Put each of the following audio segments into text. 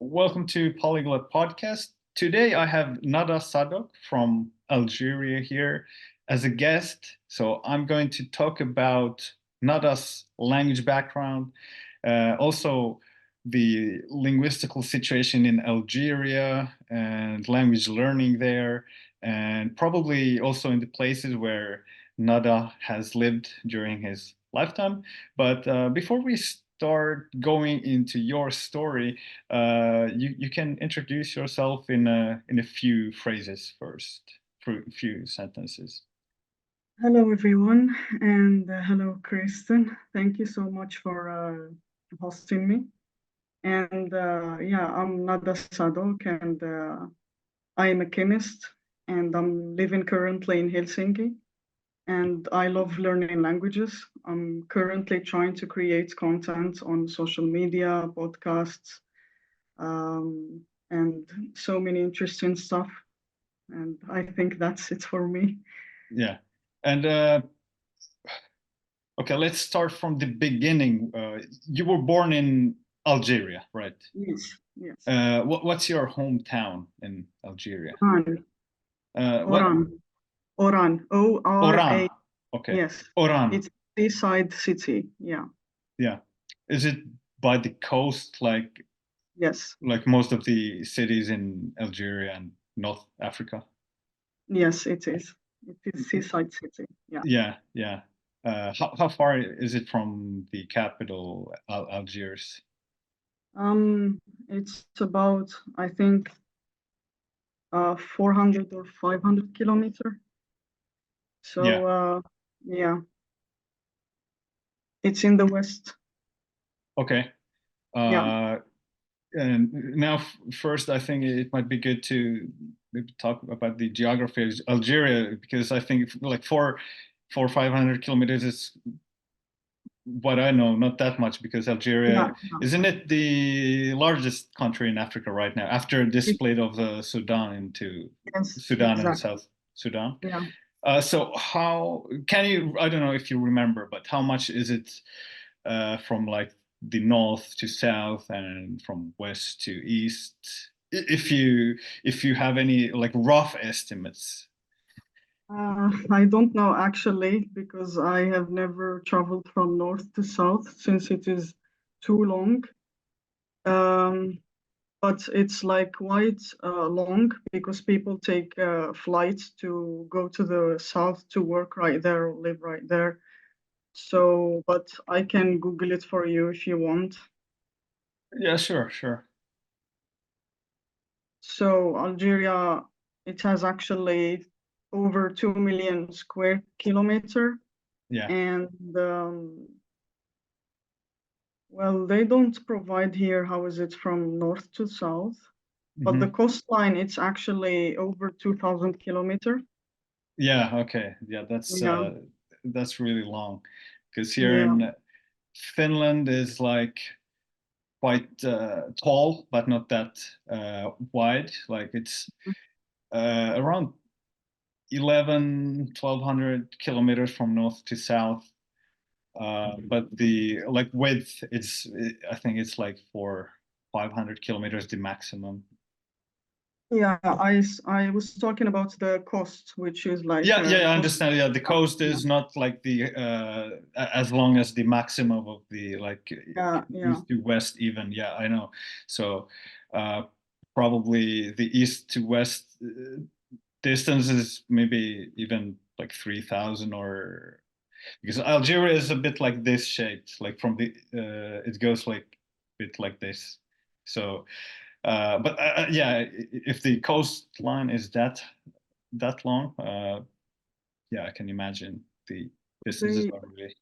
Welcome to Polyglot Podcast. Today I have Nada Sadok from Algeria here as a guest. So I'm going to talk about Nada's language background, also the linguistical situation in Algeria and language learning there, and probably also in the places where Nada has lived during his lifetime. But before we start going into your story, you can introduce yourself in a few phrases first, few sentences. Hello, everyone, and hello, Kristen. Thank you so much for hosting me. And yeah, I'm Nada Sadok, and I am a chemist, and I'm living currently in Helsinki. And I love learning languages. I'm currently trying to create content on social media, podcasts, and so many interesting stuff. And I think that's it for me. Yeah, and okay, let's start from the beginning. You were born in Algeria, right? Yes, yes. What's your hometown in Algeria? Oran, What Oran. Oran, Oran? O-R-A. Okay, Yes, Oran. it's seaside city. Yeah, Yeah, is it by the coast, yes, like most of the cities in Algeria and North Africa? yes, it is. It is seaside city. Yeah. Yeah, yeah. How far is it from the capital, Algiers? It's about, I think, 400 or 500 kilometer. Yeah. So, yeah, it's in the west. Okay. Yeah, Uh, and now, first, I think it might be good to maybe talk about the geography of Algeria because I think like four or 500 kilometers is what I know, not that much because yeah, Algeria, isn't it the largest country in Africa right now after the it, split of Sudan into yes, Sudan and exactly. South Sudan? Yeah. So how can you, I don't know if you remember, but how much is it from like the north to south and from west to east? If you have any like rough estimates. I don't know actually because I have never traveled from north to south since it is too long. Um, but it's like quite long because people take flights to go to the south to work right there or live right there. So, but I can Google it for you if you want. Yeah, sure, sure. So, Algeria, it has actually over 2 million square kilometer, Yeah. and well, they don't provide here how is it from north to south, but the Hmm. coastline it's actually over 2,000 kilometer. Yeah, okay. Yeah, Yeah, that's really long because here yeah. in Finland is like quite tall, but not that wide. Like it's around 11, 1,200 kilometers from north to south. But the like width, I think it's like for 500 kilometers the maximum. Yeah, I was talking about the cost, which is like Yeah, yeah, I cost. understand. Yeah, the coast Yeah, is not like the as long as the maximum of the like yeah, yeah, east to west even. Yeah, I know. So uh, probably the east to west distance is maybe even like 3,000 or because Algeria is a bit like this shaped, like from the it goes like a bit like this. So, but yeah, if the coastline is that long, yeah, I can imagine the distances they are really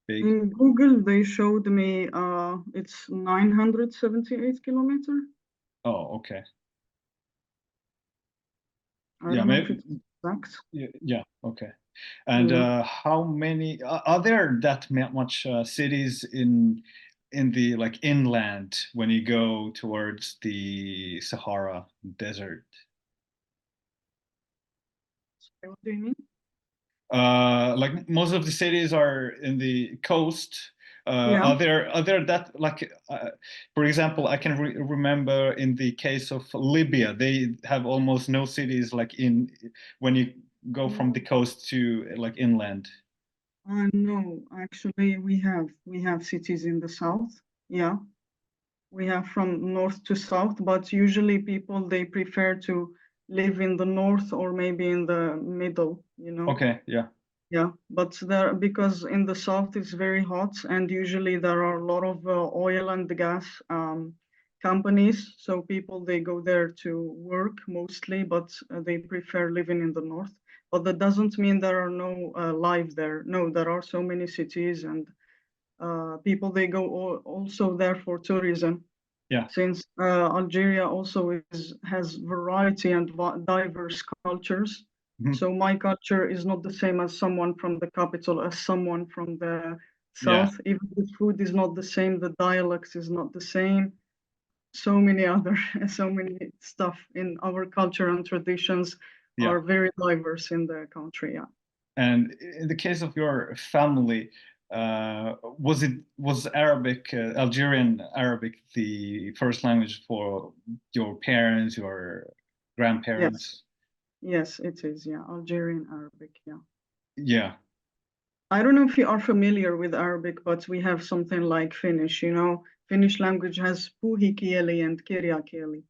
big. in Google they showed me it's 978 kilometer. Oh, okay. I Yeah, don't know if maybe. it's exact. Yeah, yeah, okay. And Yeah. how many are there that much cities in the like inland when you go towards the Sahara Desert? What do you mean? Like most of the cities are in the coast, Yeah. Are there that like for example, I can remember in the case of Libya, they have almost no cities like in when you go from the coast to like inland. No, actually, we have cities in the south. Yeah, we have from north to south, but usually people they prefer to live in the north or maybe in the middle, you know. Okay, yeah, Yeah, but there because in the south it's very hot and usually there are a lot of oil and gas companies, so people they go there to work mostly, but they prefer living in the north. But that doesn't mean there are no life there. No, there are so many cities and people they go also there for tourism yeah. since Algeria also has variety and diverse cultures. Mhm. So my culture is not the same as someone from the capital, as someone from the Yeah, south. Even the food is not the same, the dialects is not the same. So many other, so many stuff in our culture and traditions yeah. are very diverse in the country. Yeah. And in the case of your family, was Arabic, Algerian Arabic, the first language for your parents, your Yes. grandparents? Yes, it is. Yeah. Algerian Arabic. Yeah. Yeah, I don't know if you are familiar with Arabic, but we have something like Finnish. You know, Finnish language has puhi kieli and kirja kieli.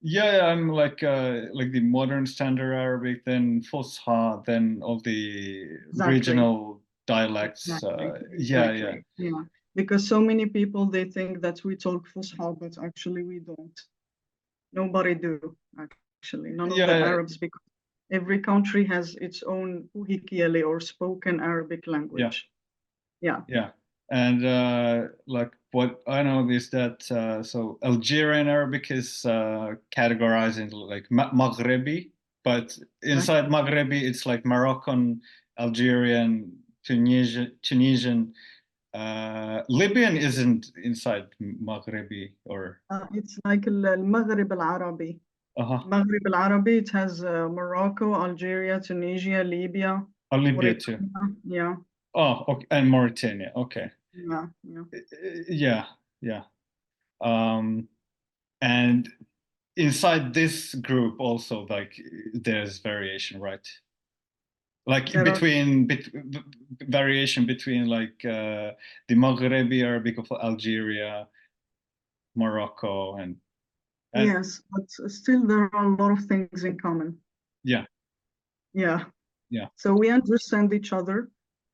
yeah. I'm like the modern standard Arabic, then Fusha, then all the Exactly. regional dialects. Exactly. Yeah, yeah, Exactly. Yeah. Because so many people they think that we talk Fusha, but actually we don't. Nobody do, actually. None of the Arabs, yeah, because every country has its own puhi kieli or spoken Arabic yeah. language. Yeah. Yeah, and like what I know is that so Algerian Arabic is categorized into like Maghrebi, but inside Exactly. Maghrebi it's like Moroccan, Algerian, Tunisian. Libyan isn't inside Maghrebi or It's like المغرب العربي. uh-huh. Maghrib al-Arabi, it has Morocco, Algeria, Tunisia, Libya, Oh, Libya too. Mauritania. Yeah, Oh, okay, and Mauritania. Okay, yeah, yeah. yeah, yeah. Um, and inside this group also like there's variation, right? Like There are, between variation between like the Maghrebi Arabic of Algeria, Morocco, and yes, but still there are a lot of things in common. yeah, Yeah, yeah, so we understand each other.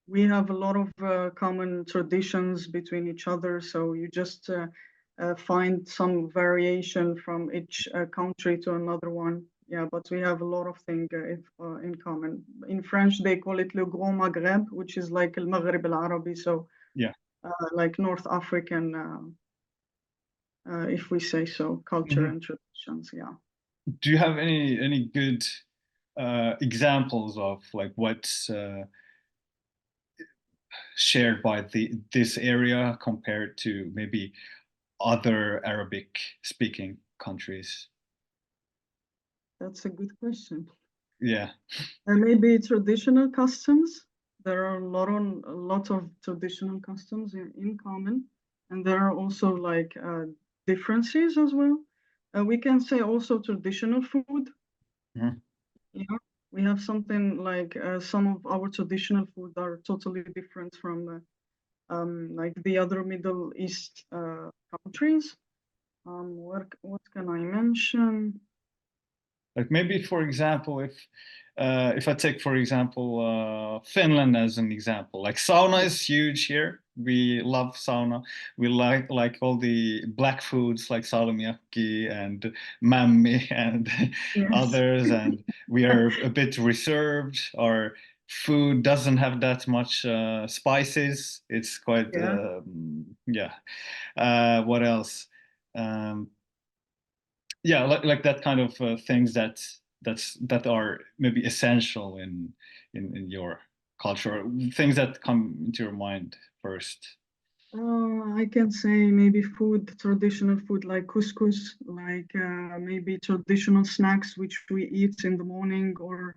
We have a lot of common traditions between each other. So you just find some variation from each country to another one. Yeah, but we have a lot of things in common. In French, they call it le Grand Maghreb, which is like el Maghreb al Arabi. So yeah. like North African, if we say so, culture Hmm. and traditions. Yeah. Do you have any good examples of like what's shared by this area compared to maybe other Arabic speaking countries? That's a good question. Yeah. And maybe traditional customs. There are a lot of traditional customs in common, and there are also like differences as well. We can say also traditional food. Mhm. Yeah, we have something like some of our traditional food are totally different from like the other Middle East countries. What can I mention? Like maybe, for example, if I take, for example, Finland as an example, like sauna is huge here. We love sauna. We like all the black foods like salmiakki and mammi and Yes. others, and we are a bit reserved. Our food doesn't have that much spices. It's quite Yeah. yeah. What else? Um, yeah, like that kind of things that are maybe essential in your culture, things that come into your mind first. I can say maybe food, traditional food like couscous, like maybe traditional snacks which we eat in the morning or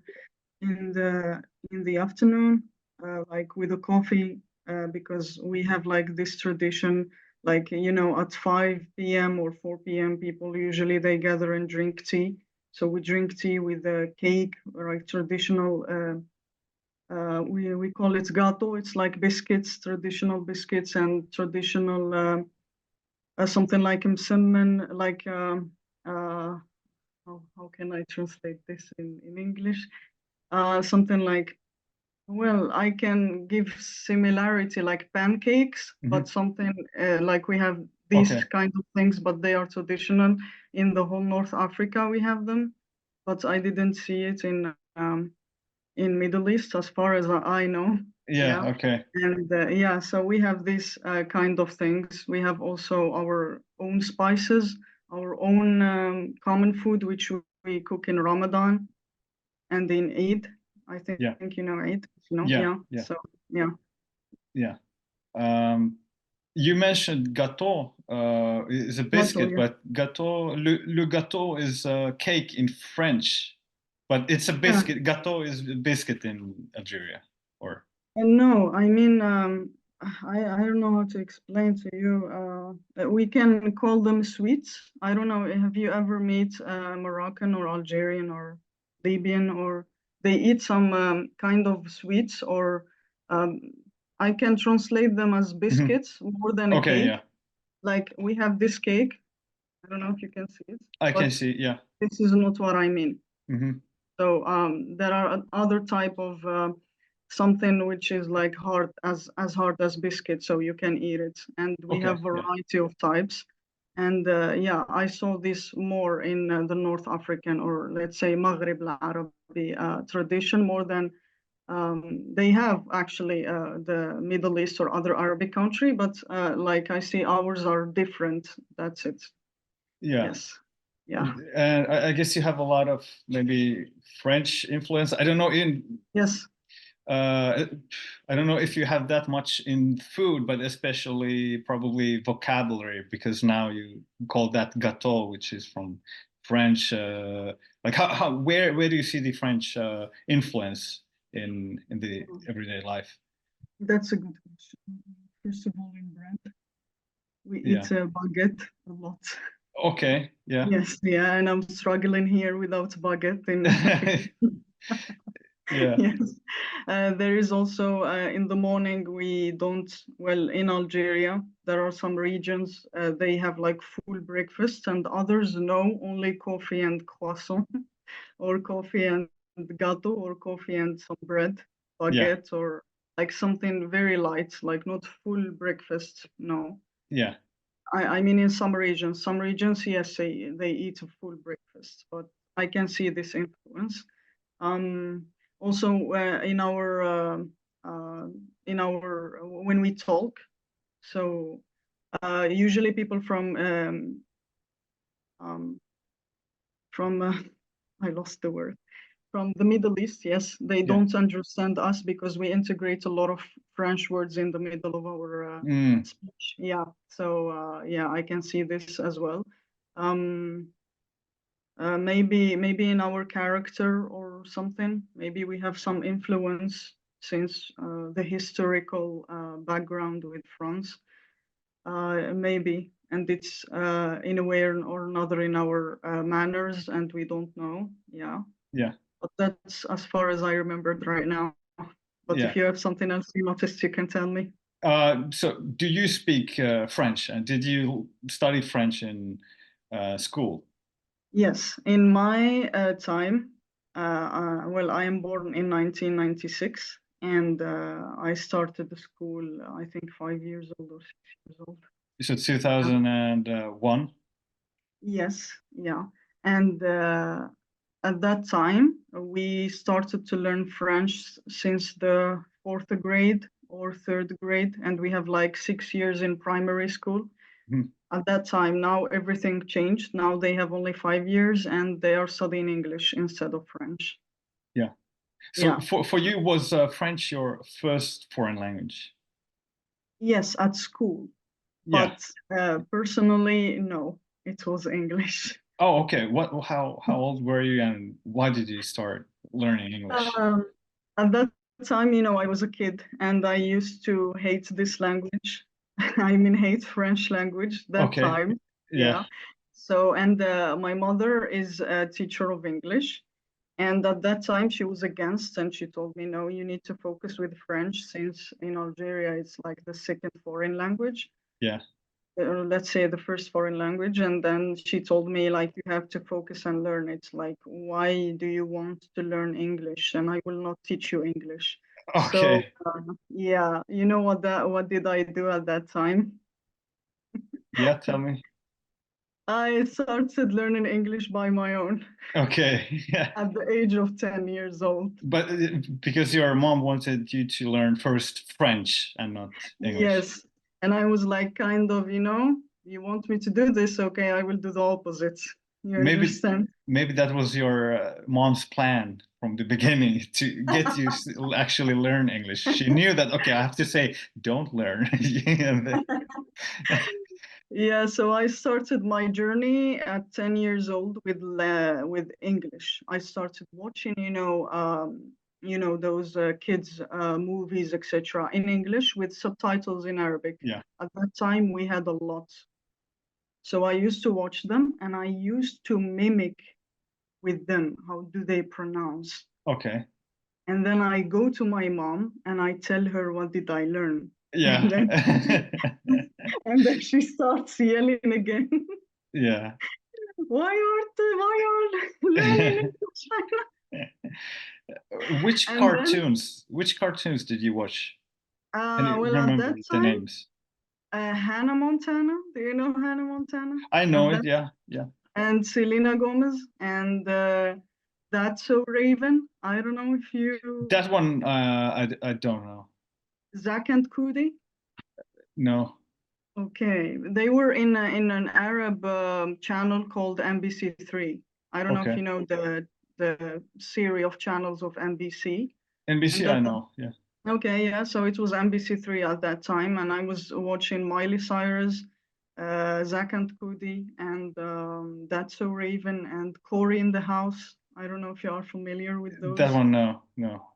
in the afternoon, like with a coffee. because we have like this tradition, like, you know, at 5 p.m. or 4 p.m. people usually they gather and drink tea. So we drink tea with a cake, like traditional. We call it gato. It's like biscuits, traditional biscuits, and traditional something like msimmen, like how can I translate this in English? Something like, well, I can give similarity like pancakes, but something like we have these Okay. kind of things, but they are traditional in the whole North Africa. We have them, but I didn't see it in Middle East as far as I know. Yeah. Yeah, Okay. and yeah, so we have these kind of things. We have also our own spices, our own common food, which we cook in Ramadan and in Eid. I think Yeah. you know Eid, you know, Yeah. yeah. Yeah. So yeah, Yeah. You mentioned gâteau is a gato, biscuit, yeah. but gâteau, le gâteau is a cake in French, but it's a Yeah. biscuit. Gâteau is a biscuit in Algeria, or And no, I mean, I don't know how to explain to you. We can call them sweets. I don't know. Have you ever met Moroccan or Algerian or Libyan, or they eat some kind of sweets, or um, I can translate them as biscuits more than a okay, cake. yeah, Like we have this cake. I don't know if you can see it, I can but see, yeah. this is not what I mean. Hmm. So there are other type of something which is like hard as hard as biscuit, so you can eat it. And we Okay, have yeah, variety of types. And yeah, I saw this more in the North African, or let's say Maghrib al-Arabi tradition, more than they have actually the Middle East or other Arabic country, but like I see ours are different. That's it. yeah. Yes. Yeah. And I guess you have a lot of maybe French influence. I don't know Yes. uh, I don't know if you have that much in food, but especially probably vocabulary, because now you call that gâteau, which is from French. Like where do you see the French influence in the everyday life? That's a good question. First of all, in bread, we Yeah. eat baguette a lot. Okay. Yeah. Yes, yeah, and I'm struggling here without baguette in Africa. Yeah. Yes. There is also in the morning we don't, well, in Algeria, there are some regions they have like full breakfast, and others no, only coffee and croissant, or coffee and gâteau, or coffee and some bread, Yeah. baguette, or like something very light, like not full breakfast, no. Yeah. I mean, in some regions, yes, they eat a full breakfast, but I can see this influence. Um, Also, in our when we talk, so usually people um, from I lost the word, from the Middle East, yes, they Yeah. don't understand us because we integrate a lot of French words in the middle of our Mm, speech. Yeah, so yeah, I can see this as well. Um, maybe in our character or something. Maybe we have some influence since the historical background with France. Maybe, and it's in a way or another in our manners, and we don't know. Yeah. yeah. But that's as far as I remembered right now. But Yeah. if you have something else you noticed, you can tell me. So do you speak French? And did you study French in school? Yes, in my time, well, I am born in 1996, and I started the school, I think 5 years old or 6 years old. You said Yeah. 2001? Yes, yeah. And at that time, we started to learn French since the fourth grade or third grade, and we have like 6 years in primary school. Mhm. At that time, now everything changed. Now they have only 5 years and they are studying English instead of French. Yeah. So Yeah. for you, was French your first foreign language? Yes, at school. Yeah. But personally, no, it was English. Oh, okay. How old were you and why did you start learning English? Um, at that time, I was a kid and I used to hate this language. I mean, hate French language that Okay. time. Yeah. Yeah. So, and my mother is a teacher of English. And at that time, she was against, and she told me, no, you need to focus with French since in Algeria, it's like the second foreign language. Yeah. Let's say the first foreign language. And then she told me, like, you have to focus and learn. It's like, why do you want to learn English? And I will not teach you English. So, Okay. yeah, you know what did I do at that time? Yeah, tell me. I started learning English by my own Okay. Yeah. at the age of 10 years old. But because your mom wanted you to learn first French and not English. Yes. And I was like, kind of, you want me to do this? Okay, I will do the opposite. You Maybe understand? maybe that was your mom's plan from the beginning to get you actually learn English. She knew that, okay, I have to say, don't learn. Yeah, so I started my journey at 10 years old with English. I started watching, those kids movies, etc., in English with subtitles in Arabic. Yeah. At that time, we had a lot. So I used to watch them and I used to mimic with them. How do they pronounce? Okay. And then I go to my mom and I tell her what did I learn. And Yeah. then and then she starts yelling again. Yeah. Why are learning English? And then Which cartoons did you watch? Can you well, at remember that the time, names? Hannah Montana. Do you know Hannah Montana? I know And it, that yeah. Yeah. and Selena Gomez and That's So Raven. I don't know if you That one I don't know. Zack and Cody. No. Okay, they were in an Arab channel called NBC3. I don't know if Okay. you know the series of channels of NBC. And NBC I that know. Yeah. Okay, yeah. So it was NBC3 at that time, and I was watching Miley Cyrus, Zack and Cody, and That's So Raven, and Corey in the House. I don't know if you are familiar with That those. one no. No.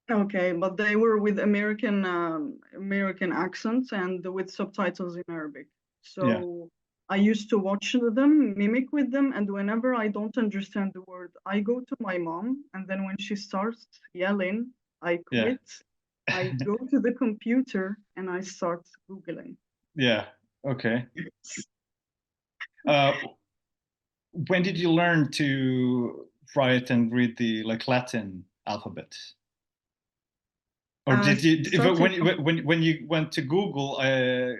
Okay, but they were with American accents and with subtitles in Arabic. Yeah. So I used to watch them, mimic with them, and whenever I don't understand the word, I go to my mom, and then when she starts yelling, I Yeah. quit. I go to the computer and I start Googling. Yeah. Okay. Uh, when did you learn to write and read the like Latin alphabet? Or did you Starting when you went to Google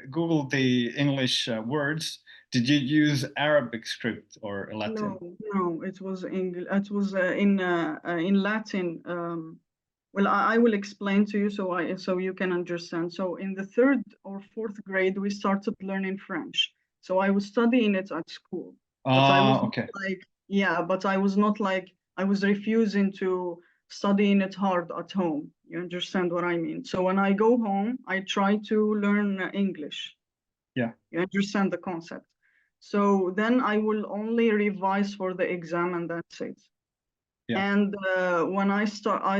Google the English words, did you use Arabic script or No, Latin? no, it was English. It was in Latin. Well, I will explain to you so you can understand. So in the third or fourth grade, we started learning French. So I was studying it at school, but I was Ah, not okay. like, yeah, but I was not like I was refusing to studying it hard at home. You understand what I mean? So when I go home, I try to learn English. Yeah. You understand the concept. So then I will only revise for the exam and that's it. Yeah. And when I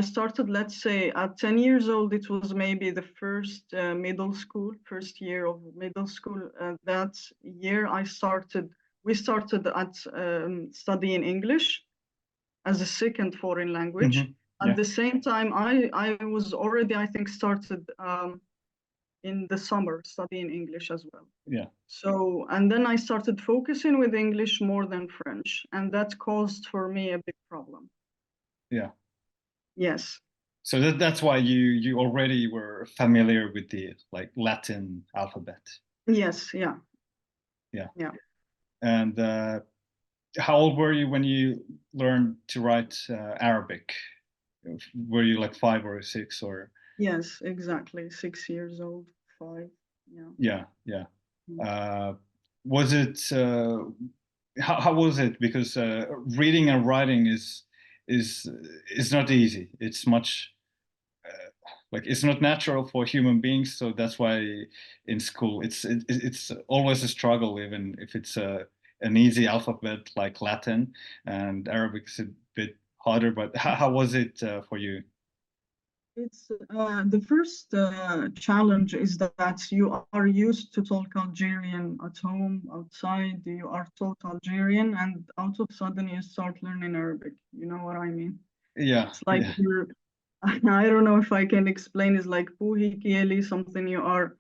started, let's say at 10 years old, it was maybe the first middle school, first year of middle school. That year we started at studying English as a second foreign language. Hmm. At Yeah. the same time, I was already, I think, started in the summer studying English as well. Yeah. So, and then I started focusing with English more than French, and that caused for me a big problem. Yeah. Yes, So that's why you already were familiar with the like Latin alphabet. yes, yeah, Yeah. yeah. And how old were you when you learned to write Arabic? Were you like 5 or 6 or? Yes, exactly. 6 years old, five. Yeah. Yeah, yeah. Mm. Uh, was it how was it? Because reading and writing is is not easy. It's much like it's not natural for human beings. So that's why in school it's always a struggle, even if it's an easy alphabet like Latin, and Arabic is a bit harder. But how was it for you? It's the first challenge is that you are used to talk Algerian at home, outside, you are taught Algerian, and out of sudden you start learning Arabic. You know what I mean? Yeah, It's like yeah, you're, I don't know if I can explain, it's like puhi kieli, something you are,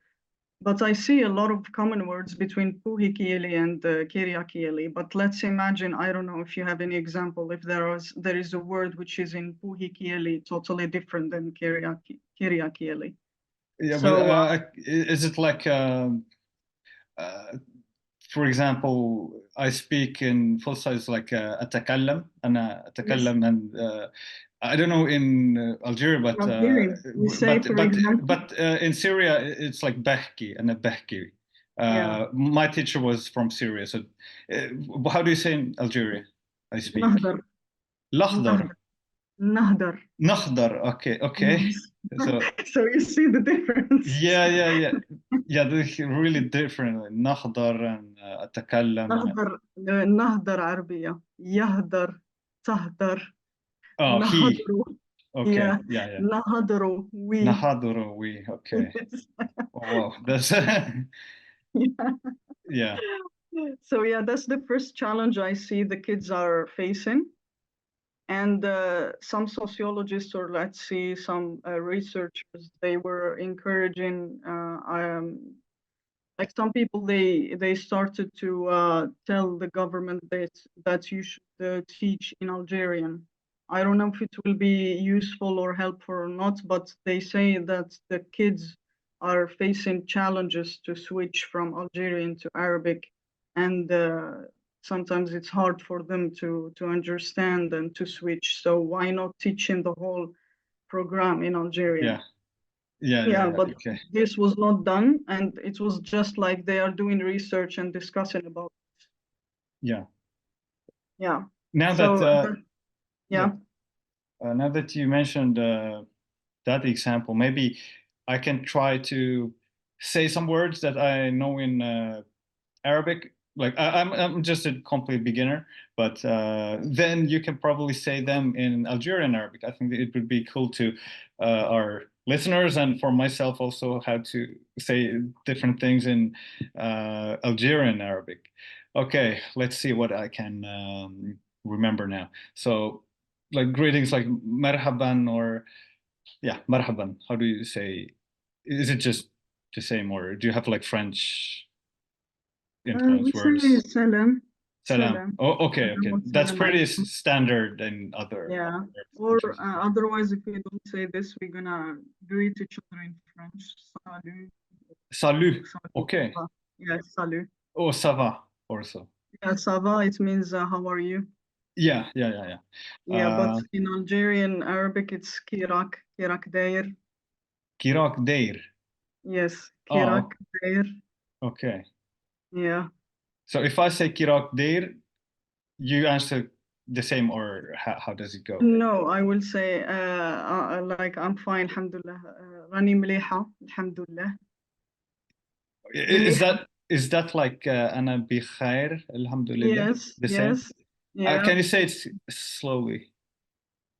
but I see a lot of common words between puhi kieli and kiria kieli. But let's imagine, I don't know if you have any example, if there is a word which is in puhi kieli totally different than kiria kieli. yeah. But So is it like, uh, for example, I speak in full size like أتكلم أنا yes, أتكلم and I don't know in Algeria, in Algerian, we say, but for but example, but in Syria it's like بحكي أنا بحكي. yeah, My teacher was from Syria, so how do you say in Algeria? I speak nahdar, الأخضر. nahdar, nahdar. نخضر. Okay, okay. Yes. So So you see the difference. yeah, yeah, yeah. Yeah, they're really different. like نخضر and أتكلم. نهدر نهدر عربية يهدر تهدر Oh, he. نهدروا Okay, yeah yeah, yeah. نهدروا we نحضر we. Okay. Oh, wow, that's yeah. yeah, So yeah, that's the first challenge I see the kids are facing. And some sociologists, or let's see, some researchers, they were encouraging like some people they started to tell the government that you should teach in Algerian. I don't know if it will be useful or helpful or not, but they say that the kids are facing challenges to switch from Algerian to Arabic, and sometimes it's hard for them to understand and to switch. So why not teaching the whole program in yeah, Algerian? yeah, yeah, Yeah, yeah. but Okay, this was not done, and it was just like they are doing research and discussing about. yeah. Yeah. Now that So yeah, yeah. now that you mentioned that example, maybe I can try to say some words that I know in Arabic. Like I'm just a complete beginner, but then you can probably say them in Algerian Arabic. I think it would be cool to our listeners and for myself also how to say different things in Algerian Arabic. Okay, let's see what I can remember now. So, like greetings, like marhaban or yeah, marhaban. How do you say? Is it just the same, or do you have like French We influence say words? salam, Salam. salam, Oh, okay, salam okay. wa That's salam pretty alaikum. standard in other Yeah. Or countries as well. otherwise, if we don't say this, we're gonna greet each other in French. Salut. Or Salut. salut. Okay. Yeah, salut. Oh, ça va also. Yeah, ça va. It means how are you? Yeah, yeah, yeah, yeah. Yeah, but in Algerian Arabic, it's kirak, kirak dair. Kirak Deir. Yes, kirak Oh, dair. okay. Yeah. So if I say Kirak Deir, you answer the same, or how does it go? No, I will say like I'm fine, alhamdulillah. راني مليحة, alhamdulillah. Is مليحة. that like أنا بخير الحمد لله Yes, the same? yes. Yeah. Can you say it slowly?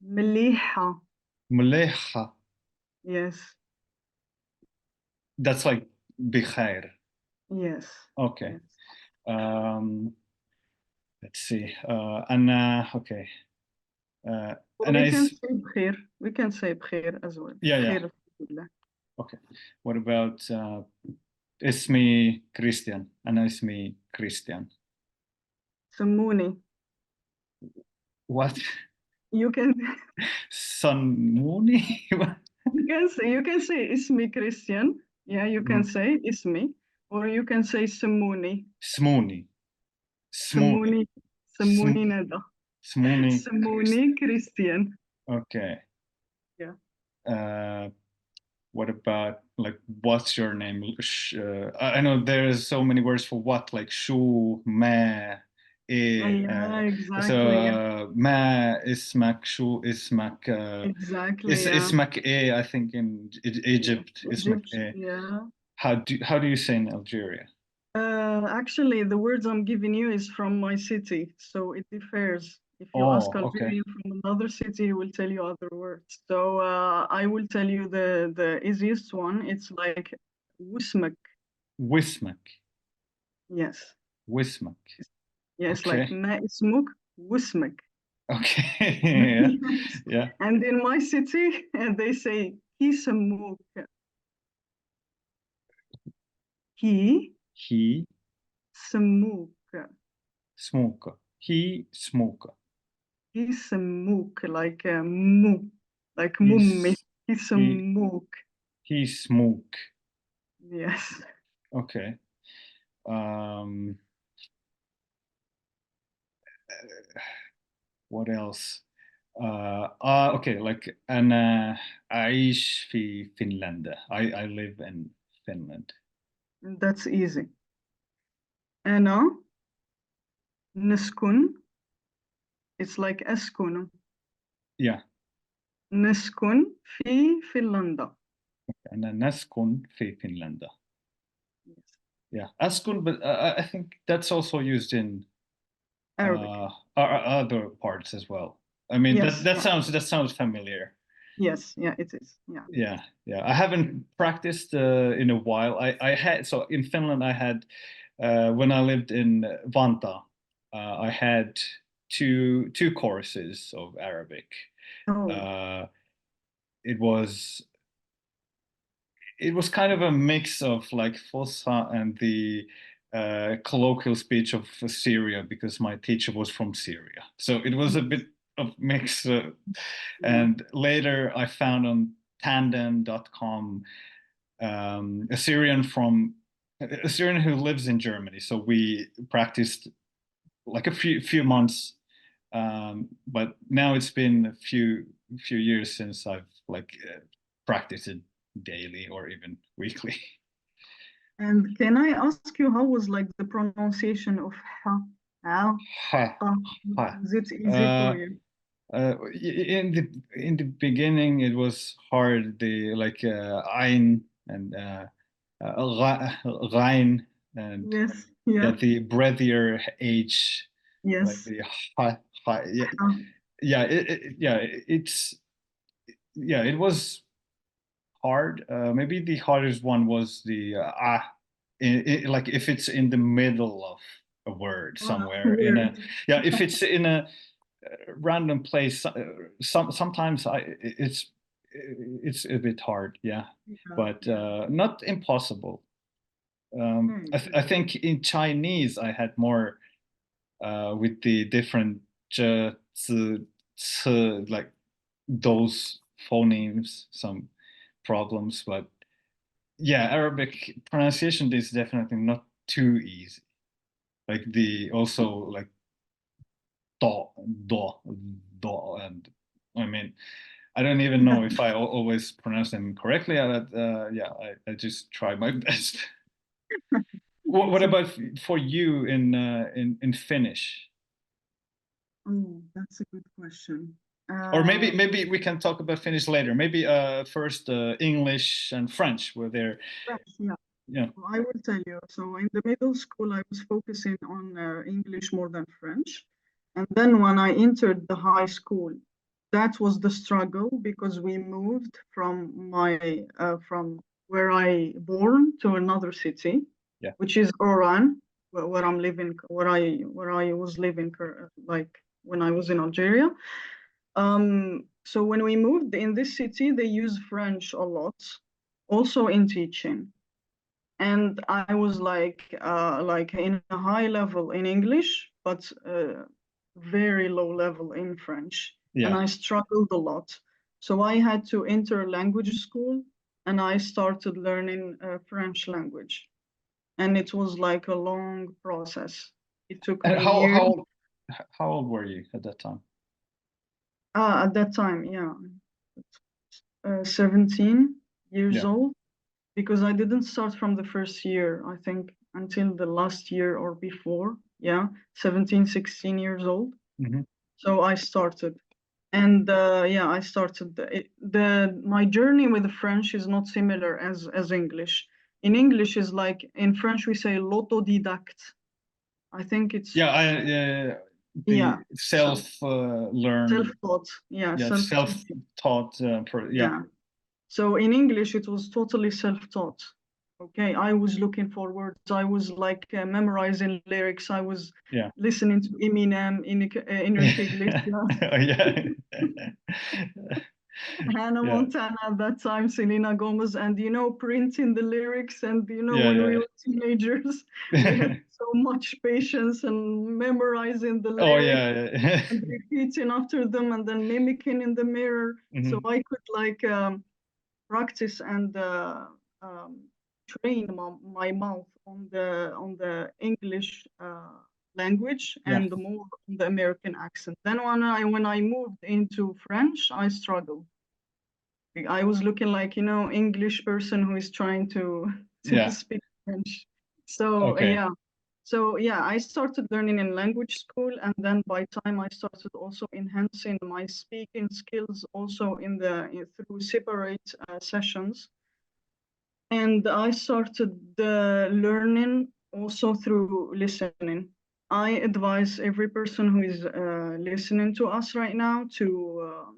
مليحة. مليحة. Yes. That's like بخير. Yes. Okay. Yes. Um, let's see. أنا okay. Or أنا we can is say بخير. We can say بخير as well. yeah, yeah. بخير alhamdulillah. Okay. What about اسمي Christian? أنا اسمي Christian. سموني. What? You can Sunmuni? you can say اسمي Christian. Yeah, you can say اسمي. Or you can say سموني. Smuni. Smuni. سموني. Sm سموني ندى. Smuni Christian. سموني كريستيان. Okay. Yeah. Uh, what about like what's your name? I know there's so many words for what, like shu, ma, e. Yeah, So exactly. Yeah. ma ismak, shu ismak, Exactly. Yeah. ismak e. I think in Egypt ismak Egypt. e. Yeah. How do you say in Algeria? Actually, the words I'm giving you is from my city, so it differs. If you ask Oh, okay. Algerian from another city, he will tell you other words. So I will tell you the easiest one. It's like wusmak. Wismak. Yes. Wismak. Yes, like Okay. ma ismuk wusmak. Okay. Yeah. Yeah. And in my city, they say kisamuk. He He samuk. smoke. He smoke. Kisamuk, like mu, like mummy. He's he Kisamuk. he smoke. Yes. Okay. Um, what else? Okay, like أنا أعيش في فنلندا. I live in Finland. That's easy. أنا نسكن. It's like أسكن. Yeah. نسكن في فنلندا. أنا نسكن في فنلندا. Yes. Yeah. أسكن, but I think that's also used in Arabic. other parts as well. I mean, Yes. Yeah. that sounds familiar. Yes. Yeah. It is. Yeah. Yeah, yeah. I haven't practiced in a while. I had, so in Finland I had when I lived in Vanta, I had two courses of Arabic. Oh. Uh, it was it was kind of a mix of like Fossa and the colloquial speech of Syria, because my teacher was from Syria. So it was a bit of mix. Yeah. And later I found on tandem.com a Syrian who lives in Germany. So we practiced like a few months, but now it's been a few years since I've like practiced it daily or even weekly. And can I ask you how was like the pronunciation of ha? How? Ha, Ha? ha. Is it easy for Uh, you? in the beginning, it was hard. The like ein and rein, and Yes. yeah, Yeah. the breathier H, like Yes. the ha, ha, yeah, Ha. yeah, it's yeah, it was hard. Maybe the hardest one was the like if it's in the middle of a word Ah, somewhere in a, weird. yeah, if it's in a random place, sometimes it's a bit hard, yeah, Yeah. but Yeah. not impossible. Okay. I think in Chinese I had more with the different zi, like those phonemes, some problems, but yeah, Arabic pronunciation is definitely not too easy. Like the also like do, do, do, and I mean, I don't even know if I always pronounce them correctly. Yeah, I just try my best. What It's a, about for you in Finnish? oh, that's a good question. Or maybe we can talk about Finnish later. Maybe first English and French were there. French, yeah. Yeah, Well, I will tell you. So in the middle school, I was focusing on English more than French. And then when I entered the high school, that was the struggle because we moved from where I born to another city, yeah. which is Oran, where I'm living, where I was living, like when I was in Algeria. So when we moved in this city, they use French a lot, also in teaching. And I was like in a high level in English, but very low level in French. And Yeah. I struggled a lot. So I had to enter language school and I started learning French language. And it was like a long process. It took And me years. how old were you at that time? At that time, yeah, 17 years Yeah. old. Because I didn't start from the first year, I think until the last year or before. Yeah, 17, 16 years old. Hmm. So I started. And yeah, I started my journey with the French is not similar as English. In English is like in French we say l'autodidacte. I think it's Yeah, yeah, Yeah. the So learn, self-taught. Yeah, yeah, self-teaching. self-taught, yeah, Yeah. So in English, it was totally self-taught. Okay, I was looking for words. I was like memorizing lyrics. I was yeah. listening to Eminem, Enrique Iglesias, Oh, yeah. Hannah Yeah, Montana at that time, Selena Gomez, and printing the lyrics. And yeah, when we yeah. were teenagers, we had so much patience and memorizing the Oh, lyrics yeah, yeah. and repeating after them and then mimicking in the mirror. So Mhm. I could like practice and um, train my mouth on the English language Yeah, and more on the American accent. Then when I moved into French, I struggled. I was looking like English person who is trying to to yeah. speak French. So Okay. yeah. So yeah, I started learning in language school, and then by time I started also enhancing my speaking skills also through separate sessions, and I started learning also through listening. I advise every person who is listening to us right now to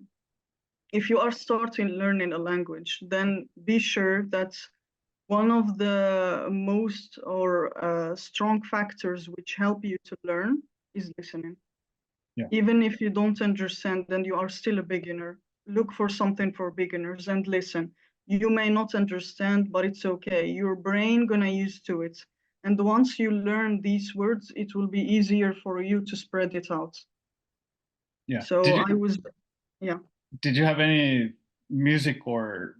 if you are starting learning a language, then be sure that one of the most or strong factors which help you to learn is listening. Yeah, Even if you don't understand and you are still a beginner, look for something for beginners and listen. You may not understand, but it's okay. Your brain gonna used to it. And once you learn these words, it will be easier for you to spread it out. yeah. So I was, yeah, Did you have any music or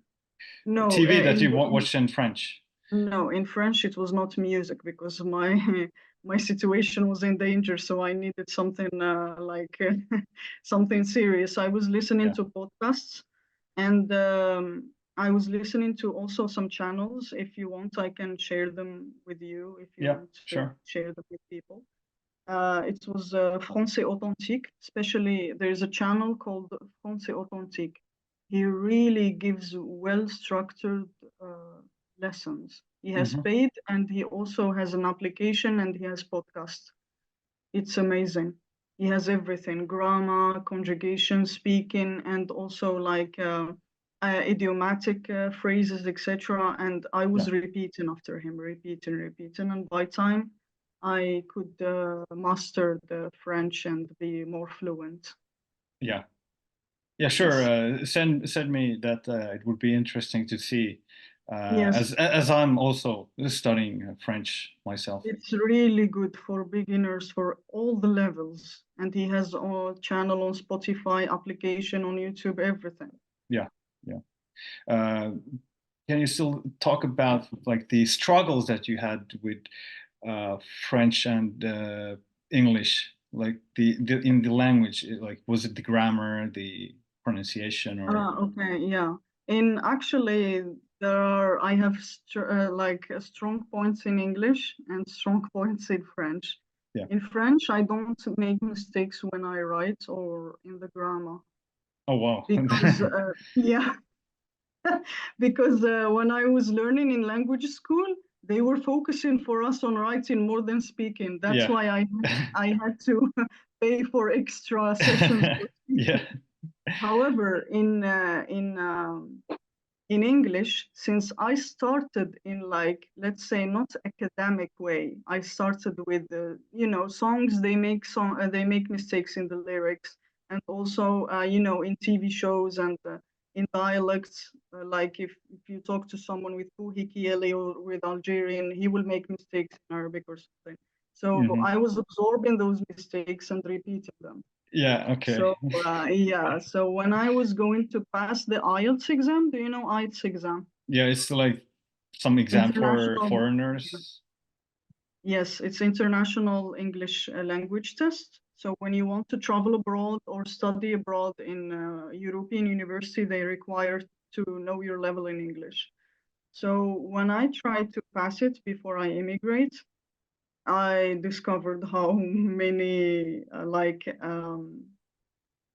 no, TV that you watched in French? no, in French it was not music because my my situation was in danger, so I needed something like something serious. I was listening Yeah, to podcasts, and I was listening to also some channels. If you want, I can share them with you if you yeah, want to sure. share them with people. It was Français Authentique, especially there's a channel called Français Authentique. He really gives well-structured lessons. He has Hmm. paid and he also has an application and he has podcast. It's amazing. He has everything, grammar, conjugation, speaking, and also like idiomatic phrases, etc. And I Yeah, was repeating after him, repeating. And by time I could master the French and be more fluent. yeah, yeah. Sure. Yes. Send me that. It would be interesting to see, Yes, as I'm also studying French myself. it's really good for beginners for all the levels. And he has a channel on Spotify, application on YouTube, everything. Yeah, yeah. Uh, can you still talk about like the struggles that you had with uh, French and English, like the in the language? Like, was it the grammar, the pronunciation, or Okay, yeah. In actually, I have like strong points in English and strong points in French. yeah? In French, I don't make mistakes when I write or in the grammar Oh, wow. because, yeah, because when I was learning in language school, they were focusing for us on writing more than speaking. That's Yeah. why I had to pay for extra sessions for Yeah. speaking. However, in English, since I started in like, let's say, not academic way, I started with songs. They make mistakes in the lyrics, and also in TV shows and in dialects. Like if you talk to someone with Puhikieli or with Algerian, he will make mistakes in Arabic or something. So Hmm. I was absorbing those mistakes and repeating them. Yeah. Okay. So yeah, so when I was going to pass the IELTS exam, do you know IELTS exam? Yeah, it's like some exam for International, foreigners. yes, it's international English language test. So when you want to travel abroad or study abroad in European university, they require to know your level in English. So when I tried to pass it before I immigrate, I discovered how many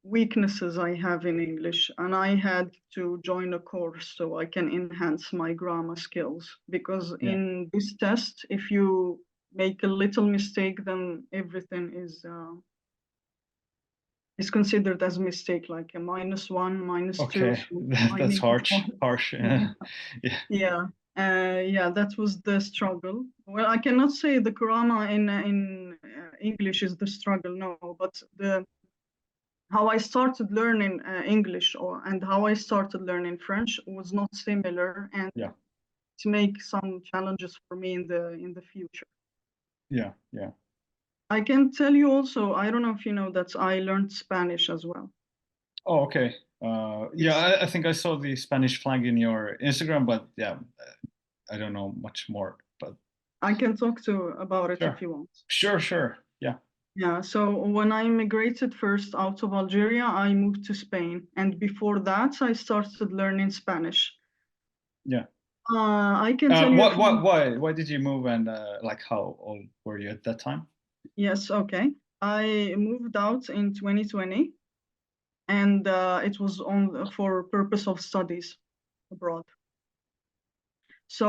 weaknesses I have in English, and I had to join a course so I can enhance my grammar skills. Because Yeah. in this test, if you make a little mistake, then everything is is considered as a mistake, like a -1, -2. Okay, So I that's need to harsh. yeah. Yeah. Yeah, yeah, that was the struggle. Well, I cannot say the grammar in English is the struggle, no, but the how I started learning English and how I started learning French was not similar, and Yeah. to make some challenges for me in the future. Yeah. Yeah. I can tell you also, I don't know if you know that I learned Spanish as well. Oh, okay. Yeah, Yes, I think I saw the Spanish flag in your Instagram, but yeah, I don't know much more. But I can talk to about it if sure, you want. sure. Yeah, Yeah, so when I immigrated first out of Algeria, I moved to Spain. And before that, I started learning Spanish. yeah. I can tell you a few. Why did you move, and like how old were you at that time? Yes, okay. I moved out in 2020, and it was on for purpose of studies abroad. So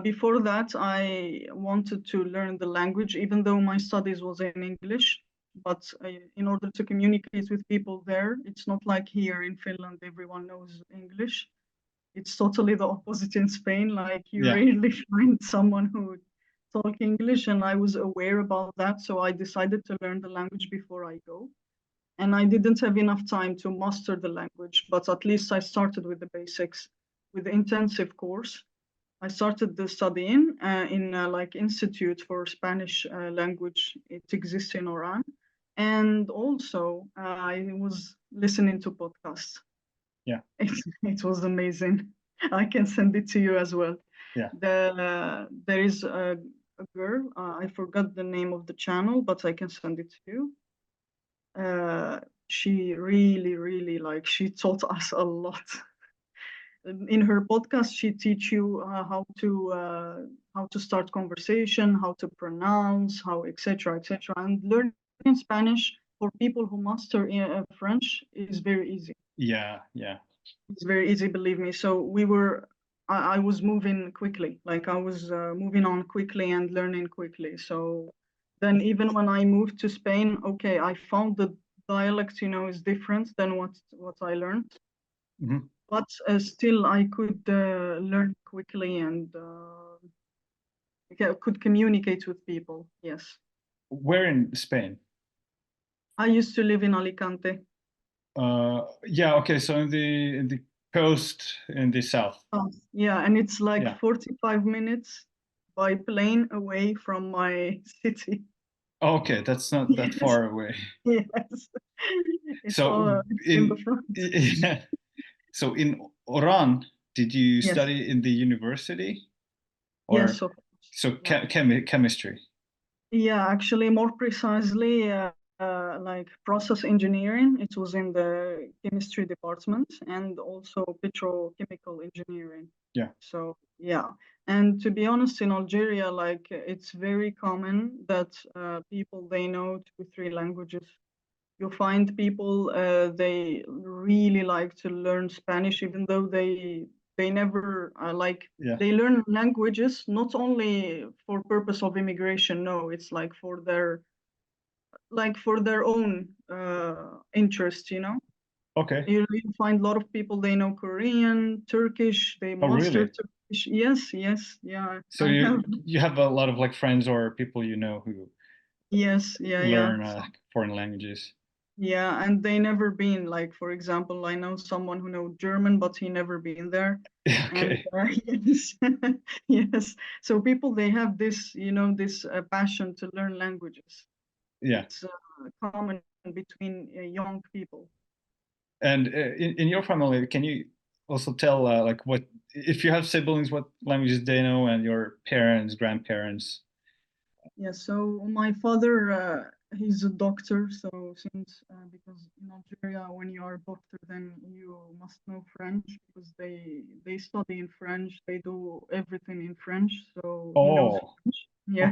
before that, I wanted to learn the language, even though my studies was in English. But in order to communicate with people there, it's not like here in Finland, everyone knows English. It's totally the opposite in Spain. Like you Yeah. rarely find someone who talk English, and I was aware about that. So I decided to learn the language before I go. And I didn't have enough time to master the language, but at least I started with the basics with the intensive course. I started the studying in like institute for Spanish language. It exists in Oran, and also I was listening to podcasts. Yeah. It was amazing. I can send it to you as well. Yeah. There is a girl. I forgot the name of the channel, but I can send it to you. She really like she taught us a lot. In her podcast, she teach you how to start conversation, how to pronounce, how etc. And learning Spanish for people who master French is very easy. Yeah. Yeah. It's very easy, believe me. So I was moving quickly, like I was moving on quickly and learning quickly. So then even when I moved to Spain, okay, I found the dialect, is different than what I learned. Mhm. But still I could learn quickly and could communicate with people. Yes. Where in Spain? I used to live in Alicante. Yeah. Okay. So in the coast in the south. Oh, yeah, and it's like Yeah. 45 minutes by plane away from my city. Okay, that's not that Yes, far away. yes. It's So it's in the in front. yeah. So in Oran, did you Yes, study in the university yes, or of course. so Yeah. chemistry? Yeah, actually, more precisely, like process engineering. It was in the chemistry department and also petrochemical engineering. Yeah. So, yeah. And to be honest, in Algeria, like it's very common that people they know 2, 3 languages. You find people they really like to learn Spanish, even though they never like Yeah. they learn languages not only for purpose of immigration. No, it's like for their own interest. Okay. You find a lot of people they know Korean, Turkish. They Oh, master really? Turkish. Yes, yes, yeah. So I have. you have a lot of like friends or people you know who Yes, yeah, yeah. learn foreign languages. Yeah, and they never been like, for example, I know someone who know German, but he never been there. And Okay. yes, yes. So people they have this, this passion to learn languages. Yeah. It's common between young people. And in your family, can you also tell like what if you have siblings, what languages they know, and your parents, grandparents? Yeah, so my father, he's a doctor. So since because in Algeria, when you are a doctor, then you must know French because they study in French. They do everything in French. So he knows Oh, French.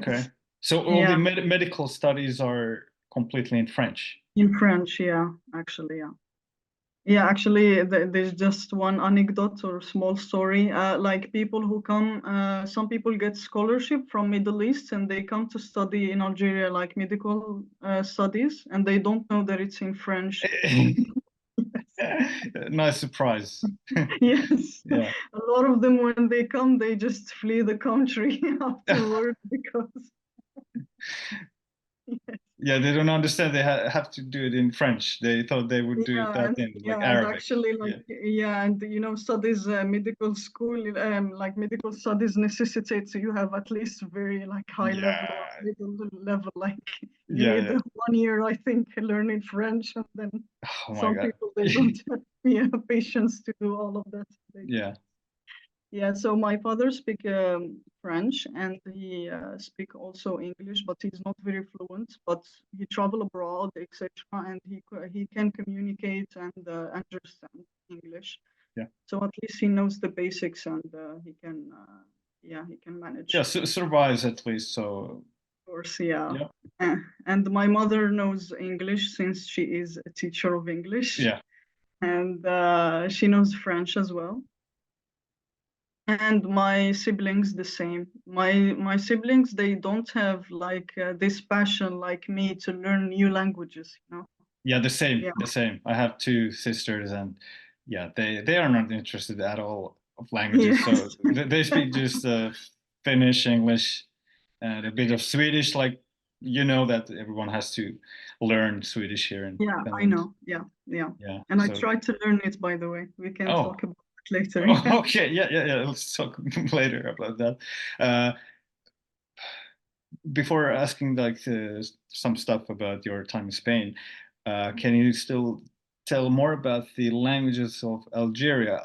okay. Yes, So all the yeah, medical studies are completely in French. in French. Yeah, actually, yeah. Yeah, actually, there's just one anecdote or small story. Like people who come, some people get scholarship from Middle East and they come to study in Algeria, like medical studies, and they don't know that it's in French. Nice surprise. Yes, Yeah. a lot of them when they come, they just flee the country afterward because Yeah, they don't understand. They have to do it in French. They thought they would do it that in like and Arabic. actually, like Yeah. and studies medical school, like medical studies necessitates you have at least very like high level or Yeah. middle level. Like you Yeah. need Yeah. 1 year, I think, learning French, and then Oh my some God. people they don't have yeah, patience to do all of that. Yeah. Yeah, so my father speak French and he speak also English, but he's not very fluent. But he travel abroad, etc., and he can communicate and understand English. Yeah. So at least he knows the basics and he can Yeah. manage. Survives at least. So Of course, yeah. yeah. And my mother knows English since she is a teacher of English, Yeah. and she knows French as well. And my siblings the same. My siblings they don't have like this passion like me to learn new languages, you know. Yeah. The same. Yeah. The same. I have two sisters, and yeah, they are not interested at all of languages. So Yes. they speak just Finnish, English, and a bit of Swedish. Like you know that everyone has to learn Swedish here in Yeah, I Finland. know. Yeah, yeah. Yeah. And I So tried to learn it, by the way. We can oh. talk about it later. Oh, okay. Yeah. Yeah. Yeah. Let's talk later about that. Uh, Before asking like some stuff about your time in Spain, can you still tell more about the languages of Algeria?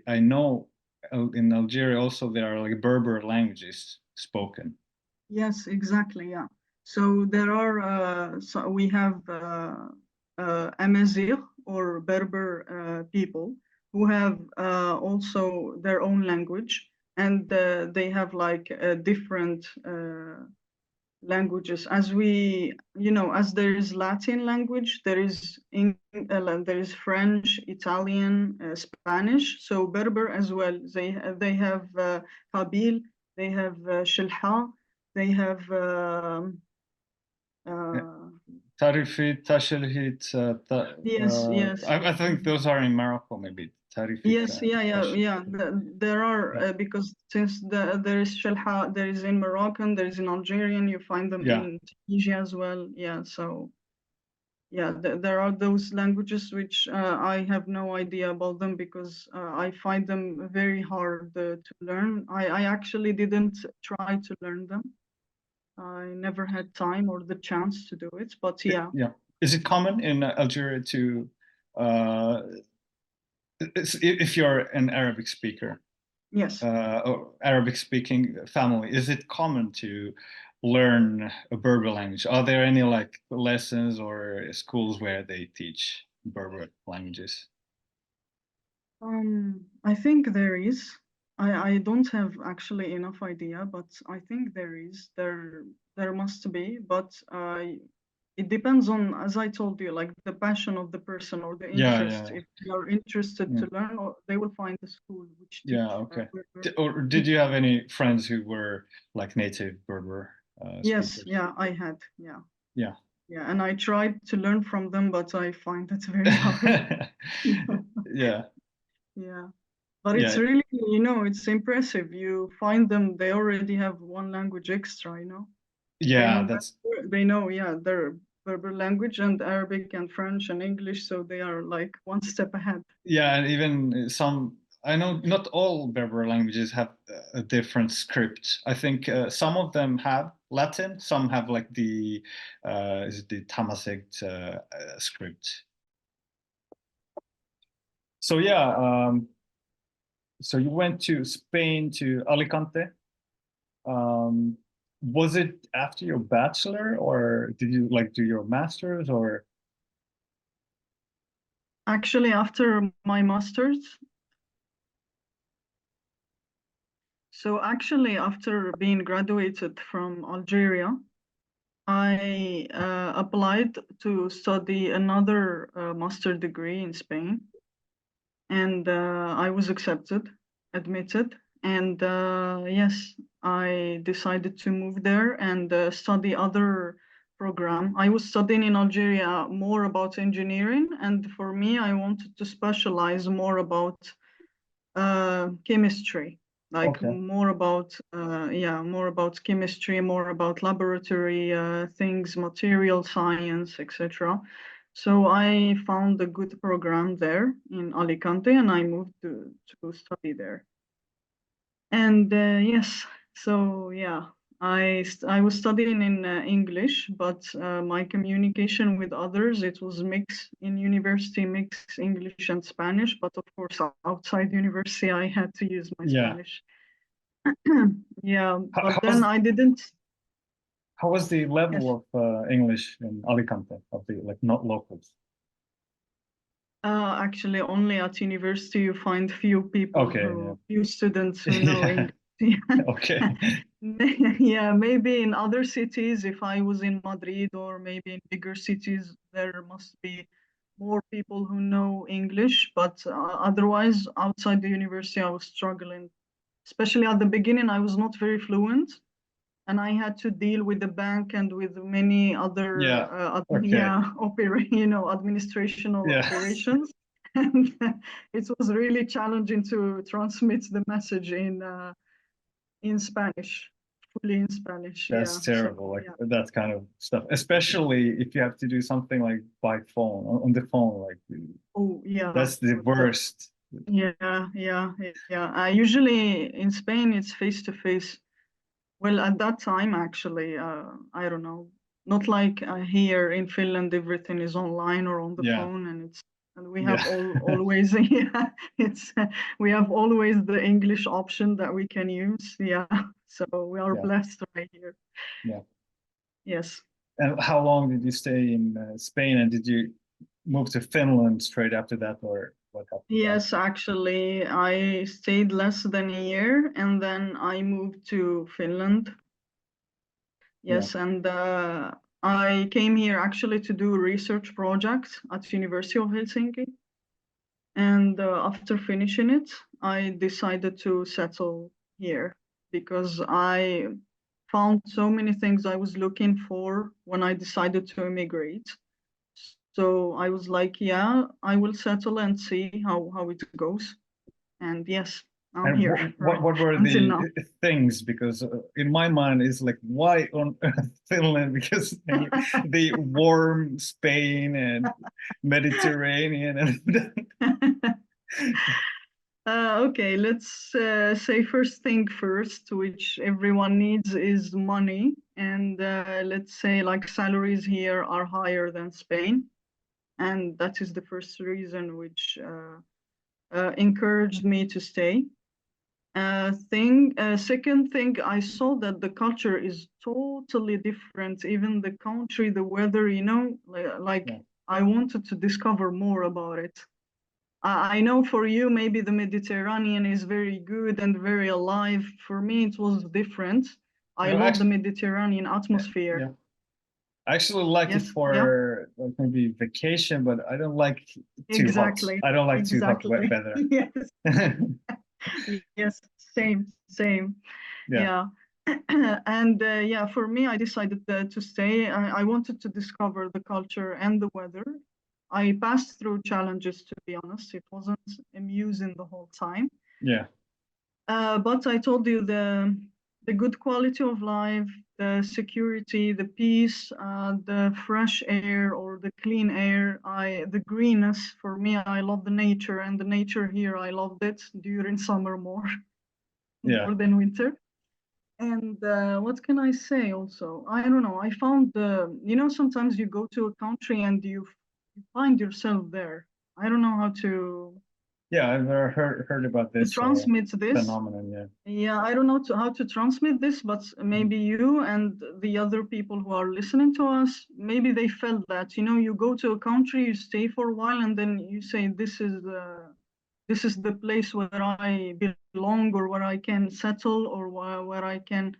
I know in Algeria also there are like Berber languages spoken. Yes, exactly. Yeah. So there are so we have Amazigh or Berber people who have also their own language, and they have like different languages. As we, as there is Latin language, there is French, Italian, Spanish. So Berber as well. They have Kabyle, they have Shilha, they have uh, Tarifi, Tashilhit, yes, yes, I think those are in Morocco, maybe. Tarifi, yes, yeah, yeah, Tashil. yeah. There are Yeah. because since there is Shilha, there is in Moroccan, there is in Algerian. You find them Yeah. in Tunisia as well. Yeah, so. Yeah, there are those languages which I have no idea about them because I find them very hard to learn. I actually didn't try to learn them. I never had time or the chance to do it, but yeah, Yeah. Is it common in Algeria to, uh, if you're an Arabic speaker, yes. or Arabic speaking family, is it common to learn a Berber language? Are there any like lessons or schools where they teach Berber languages? I think there is. I don't have actually enough idea, but I think there is. There must be, but it depends on, as I told you, like the passion of the person or the Yeah, interest. yeah, If they are interested yeah. to learn, or they will find a school which Yeah, teach okay. Berber. Or did you have any friends who were like native Berber Yes, speakers? yeah, I had, yeah, Yeah. yeah, and I tried to learn from them, but I find it very hard. Yeah, Yeah. But it's yeah, really, it's impressive. You find them, they already have one language extra, They yeah. know That's they know, yeah, their Berber language and Arabic and French and English, so they are like one step ahead. yeah, and even some. I know not all Berber languages have a different script. I think some of them have Latin, some have like the is it the Tamazight script. So yeah, so you went to Spain to Alicante. Um, was it after your bachelor, or did you like do your master's, or Actually, after my master's, so actually after being graduated from Algeria, I applied to study another master degree in Spain. and I was admitted, and yes, I decided to move there and study other program. I was studying in Algeria more about engineering, and for me, I wanted to specialize more about chemistry, like Okay. more about chemistry, more about laboratory things, material science, etc. So I found a good program there in Alicante, and I moved to study there. And yes, so yeah, I was studying in English, but my communication with others, it was mix in university, mix English and Spanish. But of course, outside university, I had to use my Yeah. Spanish. Yeah, How but then was I didn't. how was the Yes, level of English in Alicante of the like not locals? actually, only at university you find Okay. Yeah. few students who know Yeah. English. Okay. Yeah, maybe in other cities, if I was in Madrid or maybe in bigger cities, there must be more people who know English. But otherwise, outside the university, I was struggling. Especially at the beginning, I was not very fluent, and I had to deal with the bank and with many other, Yeah. Okay. administrational Yeah. operations. And it was really challenging to transmit the message in Spanish, fully in Spanish. Yeah. That's So terrible. Like yeah. that kind of stuff, especially if you have to do something like by phone on the phone. Like Oh yeah. that's the That, worst. yeah. Usually in Spain, it's face to face. Well, at that time, actually, I don't know. Not like here in Finland, everything is online or on the Yeah. phone, and we Yeah. have always yeah, it's we have always the English option that we can use. Yeah, so we are Yeah. blessed right here. Yeah. Yes. And how long did you stay in Spain? And did you move to Finland straight after that, or what happened there? Yes, actually, I stayed less than a year, and then I moved to Finland. Yeah. Yes, and I came here actually to do a research project at University of Helsinki. And after finishing it, I decided to settle here because I found so many things I was looking for when I decided to immigrate. So I was like, yeah, I will settle and see how it goes. And yes, I'm And here right what were until the now. things? Because in my mind, it's like, why on earth Finland? Because the warm Spain and Mediterranean and Okay, let's say first thing first, which everyone needs is money. And let's say like salaries here are higher than Spain. And that is the first reason which encouraged me to stay. Second thing, I saw that the culture is totally different. Even the country, the weather, like yeah, I wanted to discover more about it. I know for you, maybe the Mediterranean is very good and very alive. For me, it was different. I love the actually, Mediterranean atmosphere. yeah, I actually like it Yes, yeah, for like maybe vacation, but I don't like too hot. exactly, I don't like too hot exactly. weather. Yes, yes, same. Yeah, Yeah. And yeah, for me, I decided to stay. I wanted to discover the culture and the weather. I passed through challenges, to be honest. It wasn't amusing the whole time. yeah, But I told you the good quality of life, the security, the peace, the fresh air or the clean air, the greenness. For me, I love the nature, and the nature here, I loved it during summer more yeah, more than winter. And what can I say also? I don't know. I found sometimes you go to a country and you find yourself there. I don't know how yeah. I've never heard about to this transmit this. phenomenon. Yeah, Yeah, I don't know how to transmit this, but maybe you and the other people who are listening to us, maybe they felt that, you go to a country, you stay for a while, and then you say, this is the place where I belong or where I can settle or where I can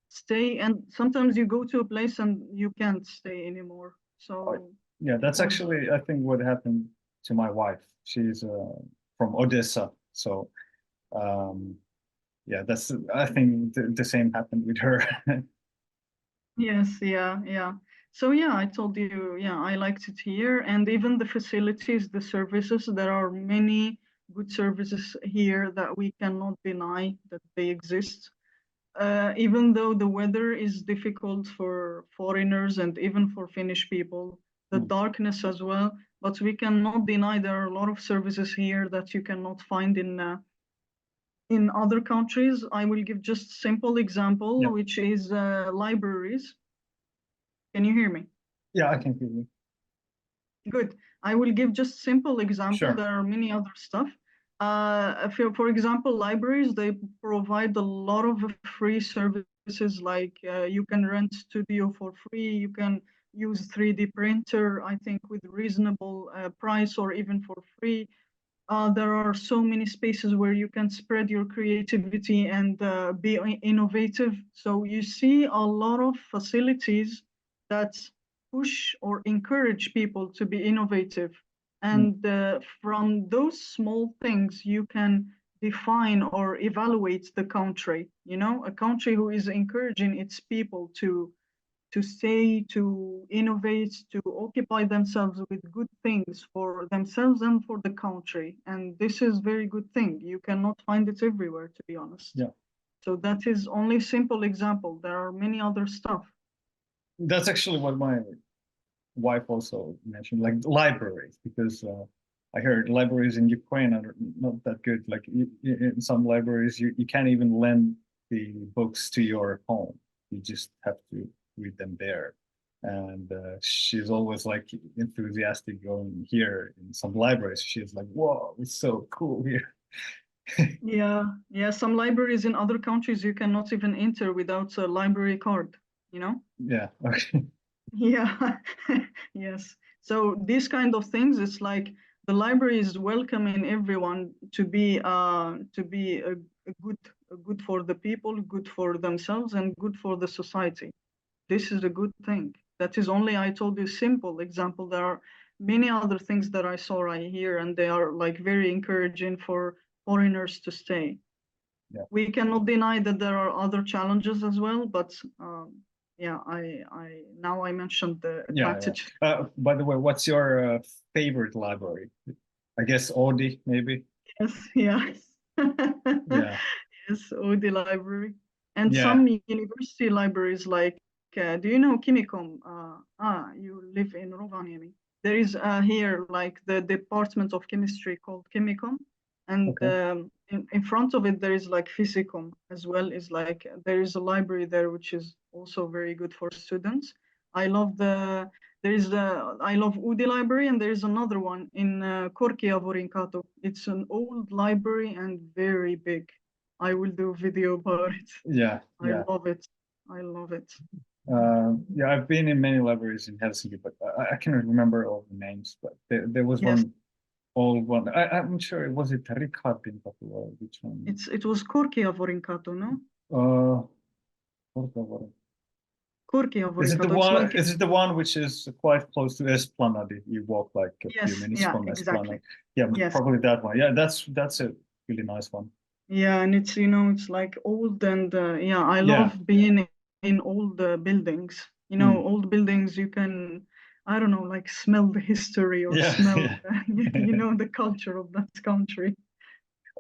stay. And sometimes you go to a place and you can't stay anymore. Oh, So yeah. it That's was, actually I think what happened to my wife. She's from Odessa. So yeah, I think the same happened with her. Yes, yeah. So yeah, I told you, yeah, I liked it here. And even the facilities, the services, there are many good services here that we cannot deny that they exist. Even though the weather is difficult for foreigners and even for Finnish people, the Mm. darkness as well, but we cannot deny there are a lot of services here that you cannot find in other countries. I will give just simple example, Yeah, which is libraries. Can you hear me? yeah, I can hear you. Good. I will give just simple example. Sure. There are many other stuff. For example, libraries, they provide a lot of free services like you can rent studio for free, you can use 3D printer, I think with reasonable price or even for free. There are so many spaces where you can spread your creativity and be innovative. So you see a lot of facilities that push or encourage people to be innovative. Mm. And from those small things, you can define or evaluate the country. You know, a country who is encouraging its people to stay, to innovate, to occupy themselves with good things for themselves and for the country. And this is very good thing. You cannot find it everywhere, to be honest. Yeah, So that is only simple example. There are many other stuff. that's actually what my wife also mentioned, like libraries, because I heard libraries in Ukraine are not that good. Like in some libraries, you can't even lend the books to your home. You just have to read them there. And she's always like enthusiastic going here in some libraries. She's like, "Whoa, it's so cool here." Yeah. Some libraries in other countries you cannot even enter without a library card, you know? Yeah. Okay. Yeah, yes. So these kind of things, it's like the library is welcoming everyone to be a good for the people, good for themselves, and good for the society. This is a good thing. That is only I told you simple example. There are many other things that I saw right here, and they are like very encouraging for foreigners to stay. Yeah. We cannot deny that there are other challenges as well, but yeah, now I mentioned the Yeah. advantage. Yeah. By the way, what's your favorite library? I guess Audi, maybe. Yes, yes. Yeah. Yes, OD library. And Yeah. some university libraries like, do you know Chemicom? You live in Rovaniemi. There is here like the Department of Chemistry called Chemicom. And Okay. in front of it, there is like Physicom as well. Is like there is a library there, which is also very good for students. I love the I love Udi Library, and there is another one in Corchia Vorincato. It's an old library and very big. I will do a video about it. Yeah. I Yeah. love it. I love it. Yeah, I've been in many libraries in Helsinki, but I cannot remember all the names. But there was Yes, one old one. I'm sure it was it Richardin or which one? it was Corchia Vorincato, no? Uh, what? Corchia Is it the Vorincato. It's one? like Is it the one which is quite close to Esplanade? You walk like a few yes, minutes yeah, from exactly. Esplanade. Yeah, Yes. probably that one. Yeah, that's a really nice one. Yeah, and it's it's like old and yeah, I Yeah. love being in old buildings. Mm. Old buildings you can, I don't know, like smell the history or Yeah. smell Yeah. the culture of that country.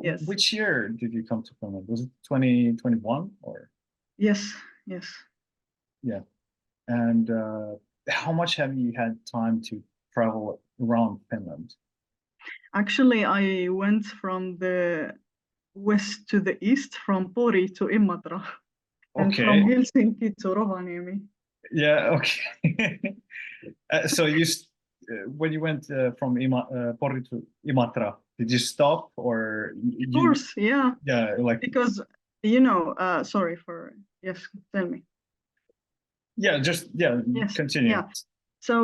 Yes. Which year did you come to Finland? Was it 2021 or? Yes, yes. Yeah. And how much have you had time to travel around Finland? Actually, I went from the west to the east, from Pori to Imatra, and from Okay. Helsinki to Rovaniemi. Yeah. Okay. So when you went from Pori to Imatra, did you stop or Of you? course, yeah, Yeah, like because sorry for yes, tell me. yeah, just yeah, Yes, continue. yeah. So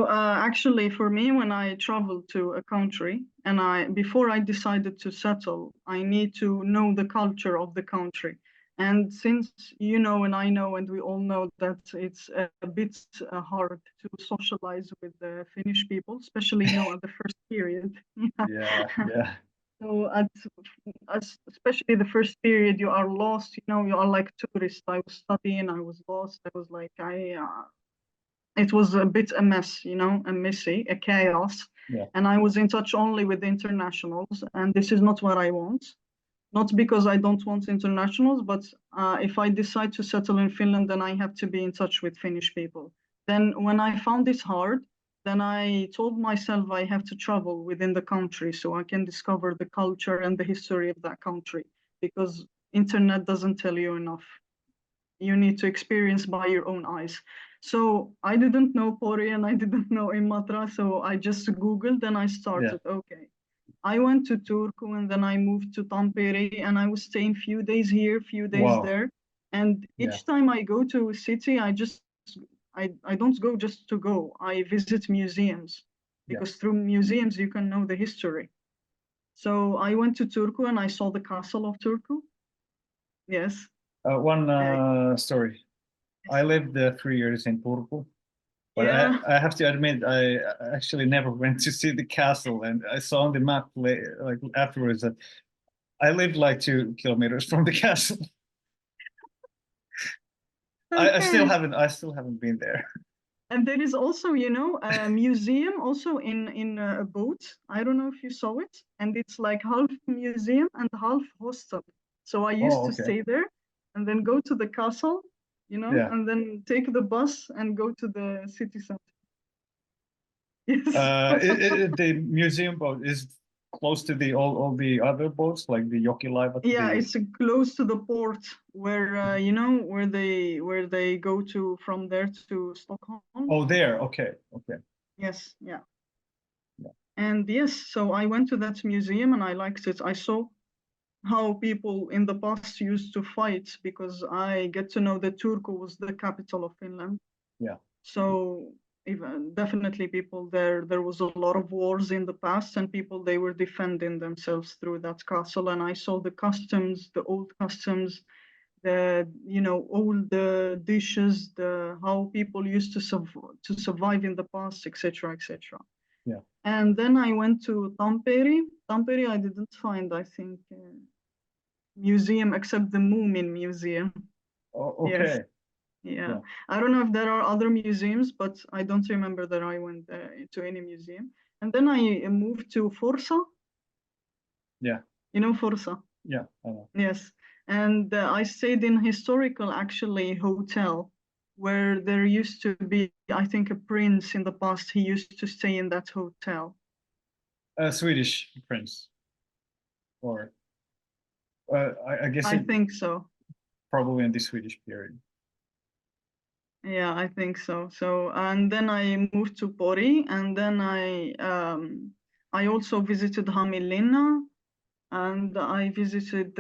actually, for me, when I travel to a country, and before I decided to settle, I need to know the culture of the country. And since you know, and I know, and we all know that it's a bit hard to socialize with the Finnish people, especially at the first period. Yeah, yeah, So especially the first period, you are lost. You are like tourist. I was studying. I was lost. I was like it was a bit a mess, a messy, a chaos. Yeah. And I was in touch only with internationals, and this is not what I want. Not because I don't want internationals, but if I decide to settle in Finland, then I have to be in touch with Finnish people. Then when I found this hard, then I told myself I have to travel within the country so I can discover the culture and the history of that country, because internet doesn't tell you enough. You need to experience by your own eyes. So I didn't know Pori and I didn't know Imatra, so I just Googled and I started, okay. I went to Turku and then I moved to Tampere and I was staying few days here, few days Wow. there. And Yeah. each time I go to a city, I don't go just to go. I visit museums Yeah. because through museums you can know the history. So I went to Turku and I saw the castle of Turku. Yes. One story. I lived 3 years in Turku, but Yeah. I have to admit I actually never went to see the castle, and I saw on the map like afterwards that I lived like 2 kilometers from the castle. Okay. I still haven't been there. And there is also, a museum also in a boat. I don't know if you saw it. And it's like half museum and half hostel. So I used Oh, to okay. stay there and then go to the castle, Yeah. and then take the bus and go to the city center. Yes. The museum boat is close to the all the other boats, like the Jokilaivat. Yeah, The it's close to the port where where they go to from there to Stockholm. oh, there. Okay. Okay. Yes, yeah. Yeah. And yes, so I went to that museum and I liked it. I saw how people in the past used to fight because I get to know that Turku was the capital of Finland. Yeah. So even definitely people there was a lot of wars in the past and people they were defending themselves through that castle. And I saw the customs, the old customs, the all the dishes, the how people used to survive in the past, etc., etc. Yeah. And then I went to Tampere. Tampere, I didn't find, I think, museum except the Moomin Museum. Oh, Yes, okay. yeah. Yeah. I don't know if there are other museums, but I don't remember that I went to any museum. And then I moved to Forsa. Yeah. You know Forsa? Yeah. I know. Yes. And I stayed in historical, actually, hotel where there used to be, I think, a prince in the past. He used to stay in that hotel. A Swedish prince, or I guess I it think so. probably in the Swedish period. Yeah, I think so. So, and then I moved to Pori, and then I also visited Hamilina, and I visited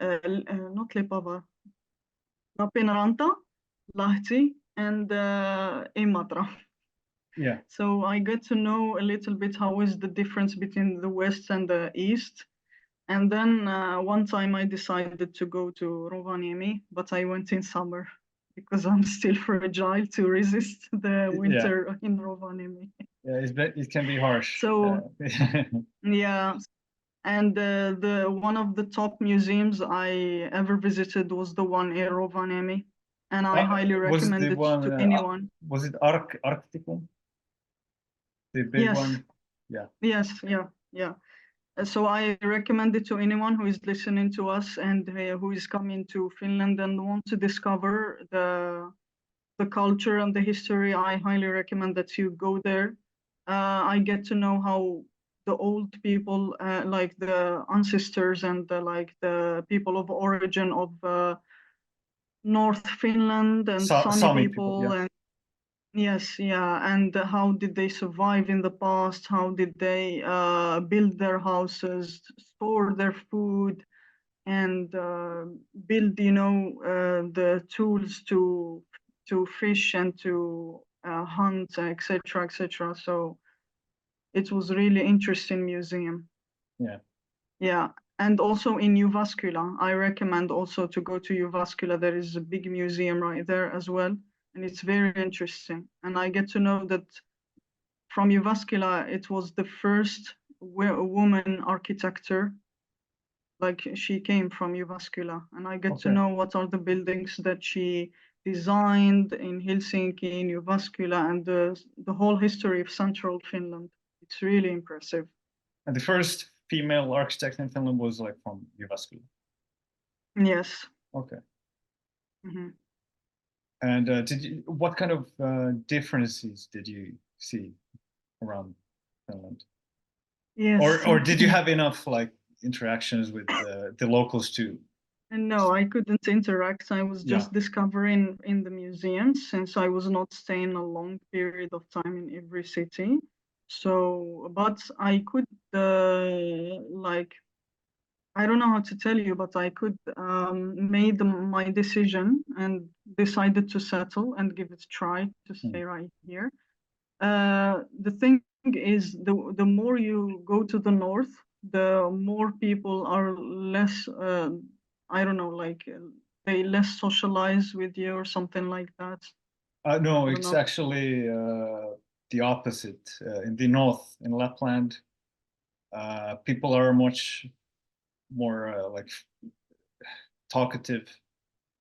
not Lepava, Lappeenranta, Lahti, and Imatra. Yeah. So I get to know a little bit how is the difference between the west and the east. And then one time I decided to go to Rovaniemi, but I went in summer because I'm still fragile to resist the Yeah. winter in Rovaniemi. Yeah. It can be harsh. So yeah, and the one of the top museums I ever visited was the one in Rovaniemi, and I highly Was it recommend the it to one? anyone. Was it Arcticum? The big Yes, one? Yeah. yes, yeah, yeah. So I recommend it to anyone who is listening to us and who is coming to Finland and want to discover the culture and the history. I highly recommend that you go there. I get to know how the old people, like the ancestors and like the people of origin of North Finland and Sami Sami people. people Yeah. and yes, yeah. And how did they survive in the past? How did they build their houses, store their food, and build, the tools to fish and to hunt, etc., etc. So it was really interesting museum. Yeah. Yeah. And also in Uvascula, I recommend also to go to Uvascula. There is a big museum right there as well, and it's very interesting. And I get to know that from Uvascula, it was the first woman architecture. Like she came from Jyväskylä, and I get to Okay. know what are the buildings that she designed in Helsinki, in Jyväskylä, and the whole history of central Finland. It's really impressive. And the first female architect in Finland was like from Jyväskylä. Yes. Okay. Mm-hmm. And what kind of differences did you see around Finland? Yes. Or did you have enough like interactions with the locals too? And no, I couldn't interact. I was just discovering in the museums since I was not staying a long period of time in every city. So, but I could like I don't know how to tell you, but I could made my decision and decided to settle and give it a try to stay right here. The thing is, the more you go to the north, the more people are less. I don't know, like they less socialize with you or something like that. No, I don't it's know. actually the opposite. In the north, in Lapland, people are much more like talkative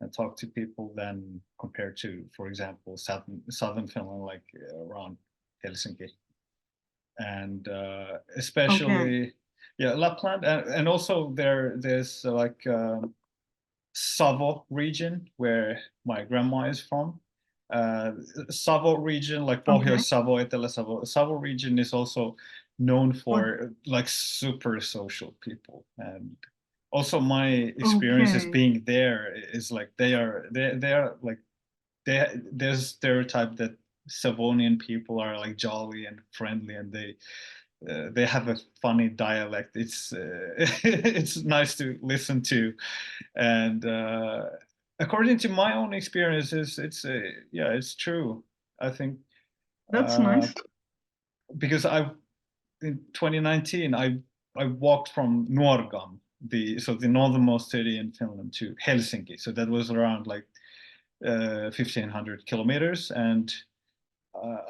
and talk to people than compared to, for example, southern Finland, like around Helsinki, and especially Lapland, and also there's like Savo region where my grandma is from. Savo region, like Pohjois-Savo, Etelä-Savo, Savo region is also known for like super social people, and also my experiences being there is like they are like there's a stereotype that Savonian people are like jolly and friendly, and they have a funny dialect. It's it's nice to listen to, and according to my own experiences, it's it's true. I think that's nice because I in 2019 I walked from Nuorgam, the northernmost city in Finland, to Helsinki. So that was around like 1,500 kilometers, and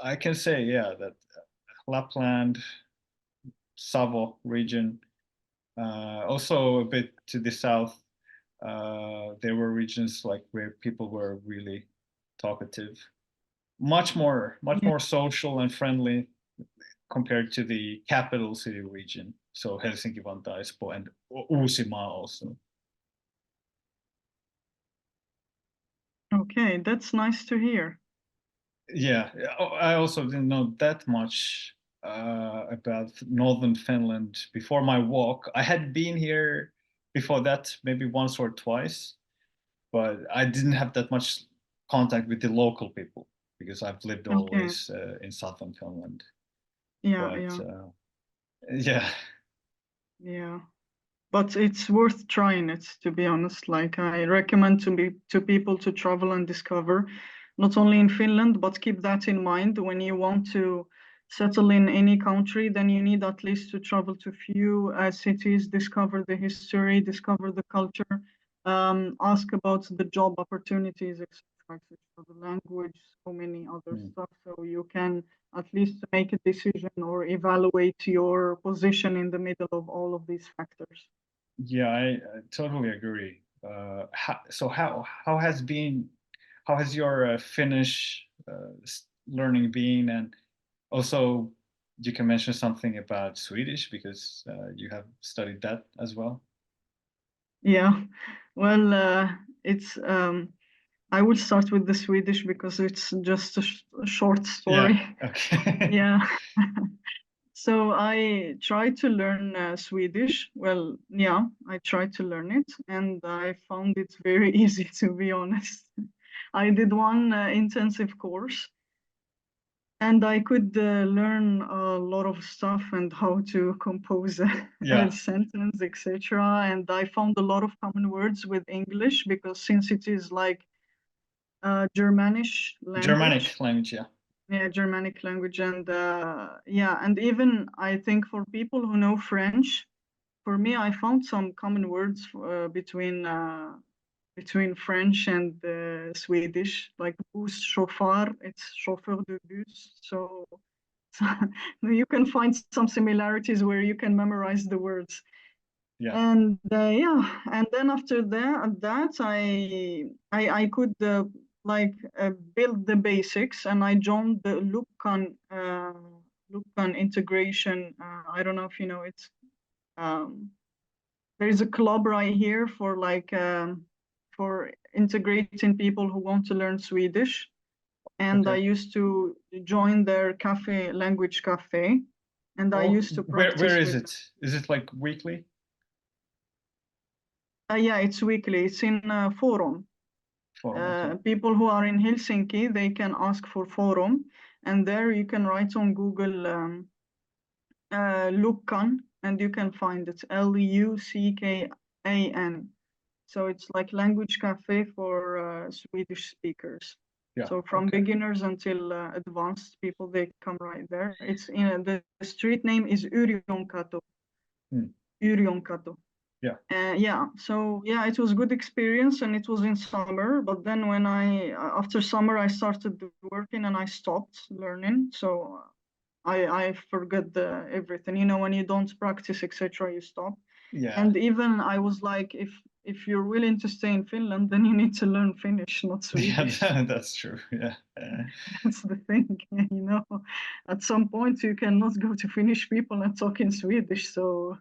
I can say that Lapland, Savo region, also a bit to the south, there were regions like where people were really talkative, much more social and friendly compared to the capital city region. So Helsinki, Vantaa, Espoo, and Uusimaa also. Okay, that's nice to hear. Yeah, I also didn't know that much about northern Finland before my walk. I had been here before that, maybe once or twice, but I didn't have that much contact with the local people because I've lived always in southern Finland. Yeah. But it's worth trying it, to be honest. Like I recommend to people to travel and discover, not only in Finland, but keep that in mind when you want to settle in any country. Then you need at least to travel to few cities, discover the history, discover the culture, ask about the job opportunities, etc., the language, so many other stuff. So you can at least make a decision or evaluate your position in the middle of all of these factors. Yeah, I totally agree. How has your Finnish learning been, and also you can mention something about Swedish because you have studied that as well. Yeah, well, it's I will start with the Swedish because it's just a short story. Yeah. Okay. Yeah. So I tried to learn Swedish. Well, yeah, I tried to learn it, and I found it very easy, to be honest. I did one intensive course, and I could learn a lot of stuff and how to compose a sentence, etc. And I found a lot of common words with English because since it is like Germanish language. Germanic language, yeah. Yeah, Germanic language, and and even I think for people who know French, for me, I found some common words between French and Swedish, like bus chauffeur, it's chauffeur de bus. So So you can find some similarities where you can memorize the words. Yeah. And and then after that I could build the basics, and I joined the Lucan integration. I don't know if you know it. There is a club right here for integrating people who want to learn Swedish. And I used to join their language cafe, and I used to practice. Where is it? Is it like weekly? Yeah, it's weekly. It's in Forum. People who are in Helsinki, they can ask for Forum, and there you can write on Google Lukan, and you can find it, Luckan. So it's like language cafe for Swedish speakers. Yeah. So from beginners until advanced people, they come right there. It's in the street name is Yrjönkato. Yrjönkato. Yeah. So it was a good experience, and it was in summer. But then when after summer, I started working and I stopped learning. So I forgot everything. You know, when you don't practice, etc., you stop. Yeah. And even I was like, if you're willing to stay in Finland, then you need to learn Finnish, not Swedish. Yeah, that's true. Yeah. That's the thing, you know. At some point, you cannot go to Finnish people and talk in Swedish. So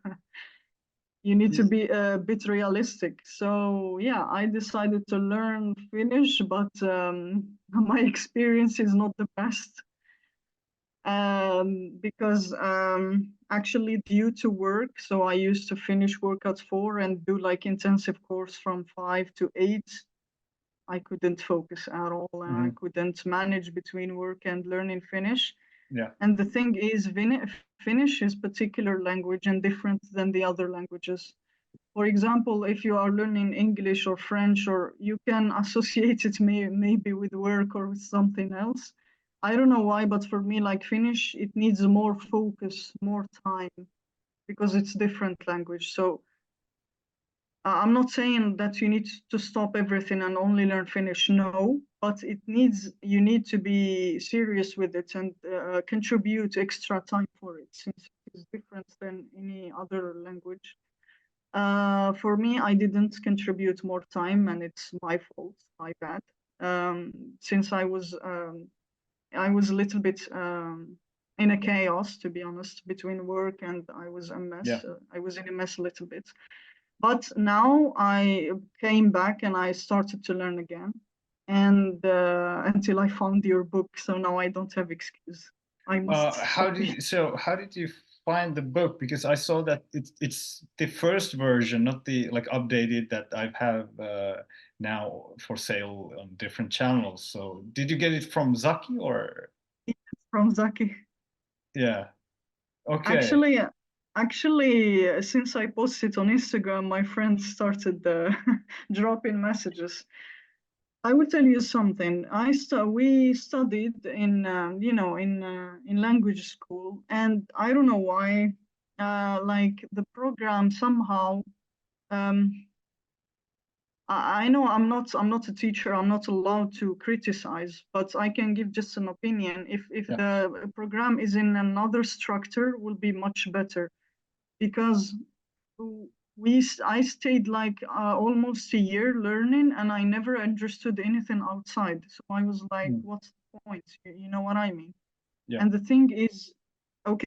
you need to be a bit realistic. So I decided to learn Finnish, but my experience is not the best. Because actually due to work, so I used to finish work at 4 and do like intensive course from 5 to 8. I couldn't focus at all, and I couldn't manage between work and learning Finnish. Yeah. And the thing is, Finnish is particular language and different than the other languages. For example, if you are learning English or French, or you can associate it maybe with work or with something else. I don't know why, but for me, like Finnish, it needs more focus, more time, because it's different language. So I'm not saying that you need to stop everything and only learn Finnish, no, but you need to be serious with it and contribute extra time for it, since it's different than any other language. For me, I didn't contribute more time, and it's my fault, my bad. Since I was a little bit in a chaos, to be honest, between work, and I was a mess. Yeah. I was in a mess a little bit. But now I came back and I started to learn again, and until I found your book. So now I don't have excuse. I must. How did you find the book? Because I saw that it's the first version, not the like updated that I have now for sale on different channels. So did you get it from Zaki or? From Zaki. Yeah. Okay. Actually, since I posted on Instagram, my friends started dropping messages. I will tell you something. We studied in in language school, and I don't know why, like the program somehow. I know I'm not a teacher. I'm not allowed to criticize, but I can give just an opinion. If the program is in another structure, will be much better, because I stayed like almost a year learning, and I never understood anything outside. So I was like, what's the point? You know what I mean? Yeah. And the thing is, okay,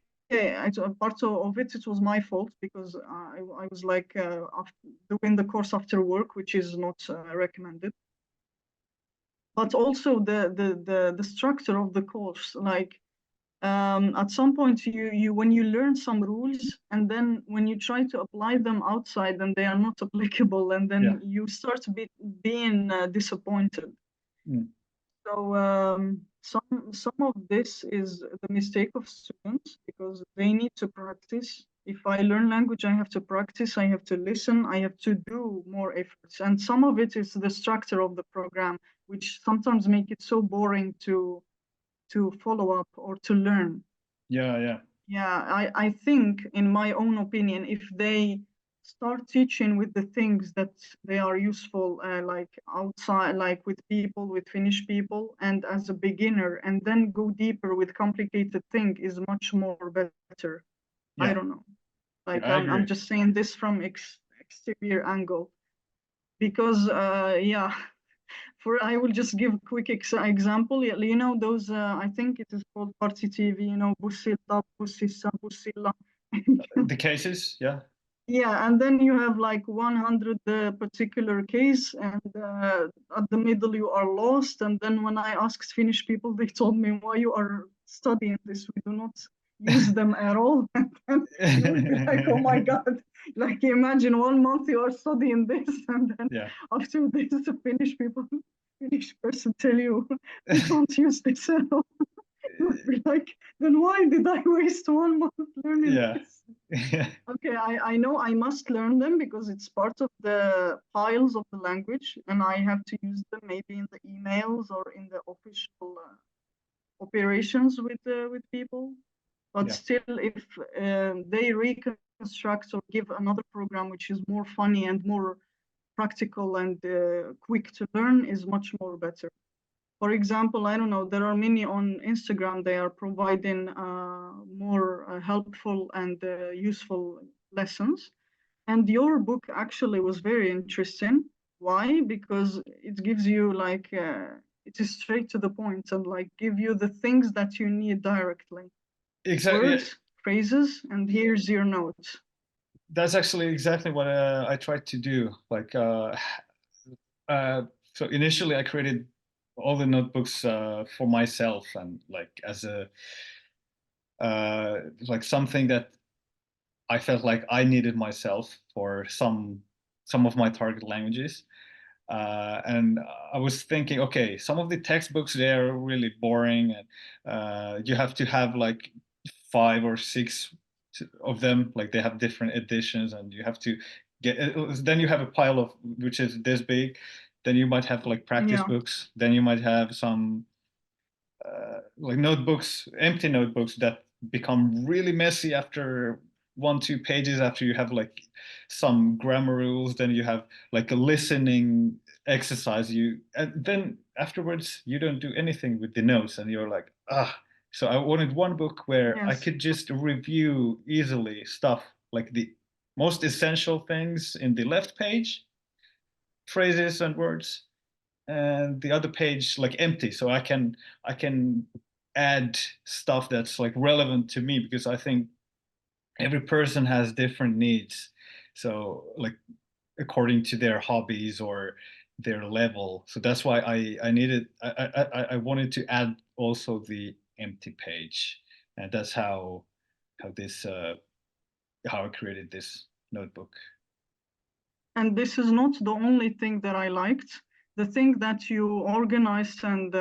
part of it was my fault, because I was like doing the course after work, which is not recommended. But also the structure of the course, like at some point you when you learn some rules, and then when you try to apply them outside, then they are not applicable, and then you start being disappointed. So some of this is the mistake of students, because they need to practice. If I learn language, I have to practice, I have to listen, I have to do more efforts. And some of it is the structure of the program, which sometimes make it so boring to follow up or to learn. Yeah. I think, in my own opinion, if they start teaching with the things that they are useful, like outside, like with people, with Finnish people, and as a beginner, and then go deeper with complicated thing is much more better. I Yeah, don't know. yeah, Like I I'm agree. just saying this from exterior angle because yeah, for I will just give a quick example. You know those I think it is called Party TV. You know, Busilla, Busissa, Busilla. The cases, yeah. Yeah, and then you have like 100 particular case, and at the middle you are lost. And then when I asked Finnish people, they told me why you are studying this. We do not use them at all. And then you will be like, oh my God, like imagine 1 month you are studying this, and then Yeah. after this, the Finnish people, Finnish person tell you we don't use this at all. You would be like, then why did I waste 1 month learning Yeah. this? Yeah. Okay, I know I must learn them because it's part of the files of the language, and I have to use them maybe in the emails or in the official operations with people. But Yeah. still, if they reconstruct or give another program which is more funny and more practical and quick to learn, is much more better. For example, I don't know, there are many on Instagram, they are providing more helpful and useful lessons. And your book actually was very interesting. Why? Because it gives you like, it is straight to the point and like give you the things that you need directly. Exactly. Words, phrases, and here's your notes. That's actually exactly what I tried to do. Like, uh, so initially I created all the notebooks for myself and like as a like something that I felt like I needed myself for some of my target languages. And I was thinking, okay, some of the textbooks they're really boring, and you have to have like 5 or 6 of them. Like they have different editions, and you have to get. Then you have a pile of which is this big. Then you might have like practice Yeah, books. Then you might have some like notebooks, empty notebooks that become really messy after 1 2 pages after you have like some grammar rules. Then you have like a listening exercise, you and then afterwards you don't do anything with the notes and you're like, ah. So I wanted one book where I yes. could just review easily stuff like the most essential things in the left page, phrases and words, and the other page like empty, so I can add stuff that's like relevant to me, because I think every person has different needs, so like according to their hobbies or their level. So that's why I needed I wanted to add also the empty page, and that's how this how I created this notebook. And this is not the only thing that I liked. The thing that you organized and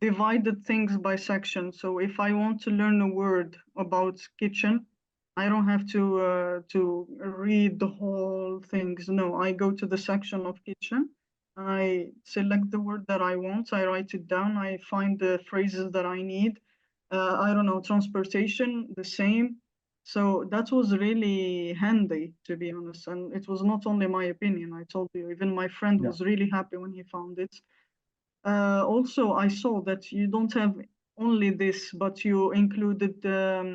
divided things by section. So if I want to learn a word about kitchen, I don't have to read the whole things. No, I go to the section of kitchen. I select the word that I want. I write it down. I find the phrases that I need. I don't know, transportation, the same. So that was really handy, to be honest. And it was not only my opinion, I told you, even my friend Yeah. was really happy when he found it. Also, I saw that you don't have only this, but you included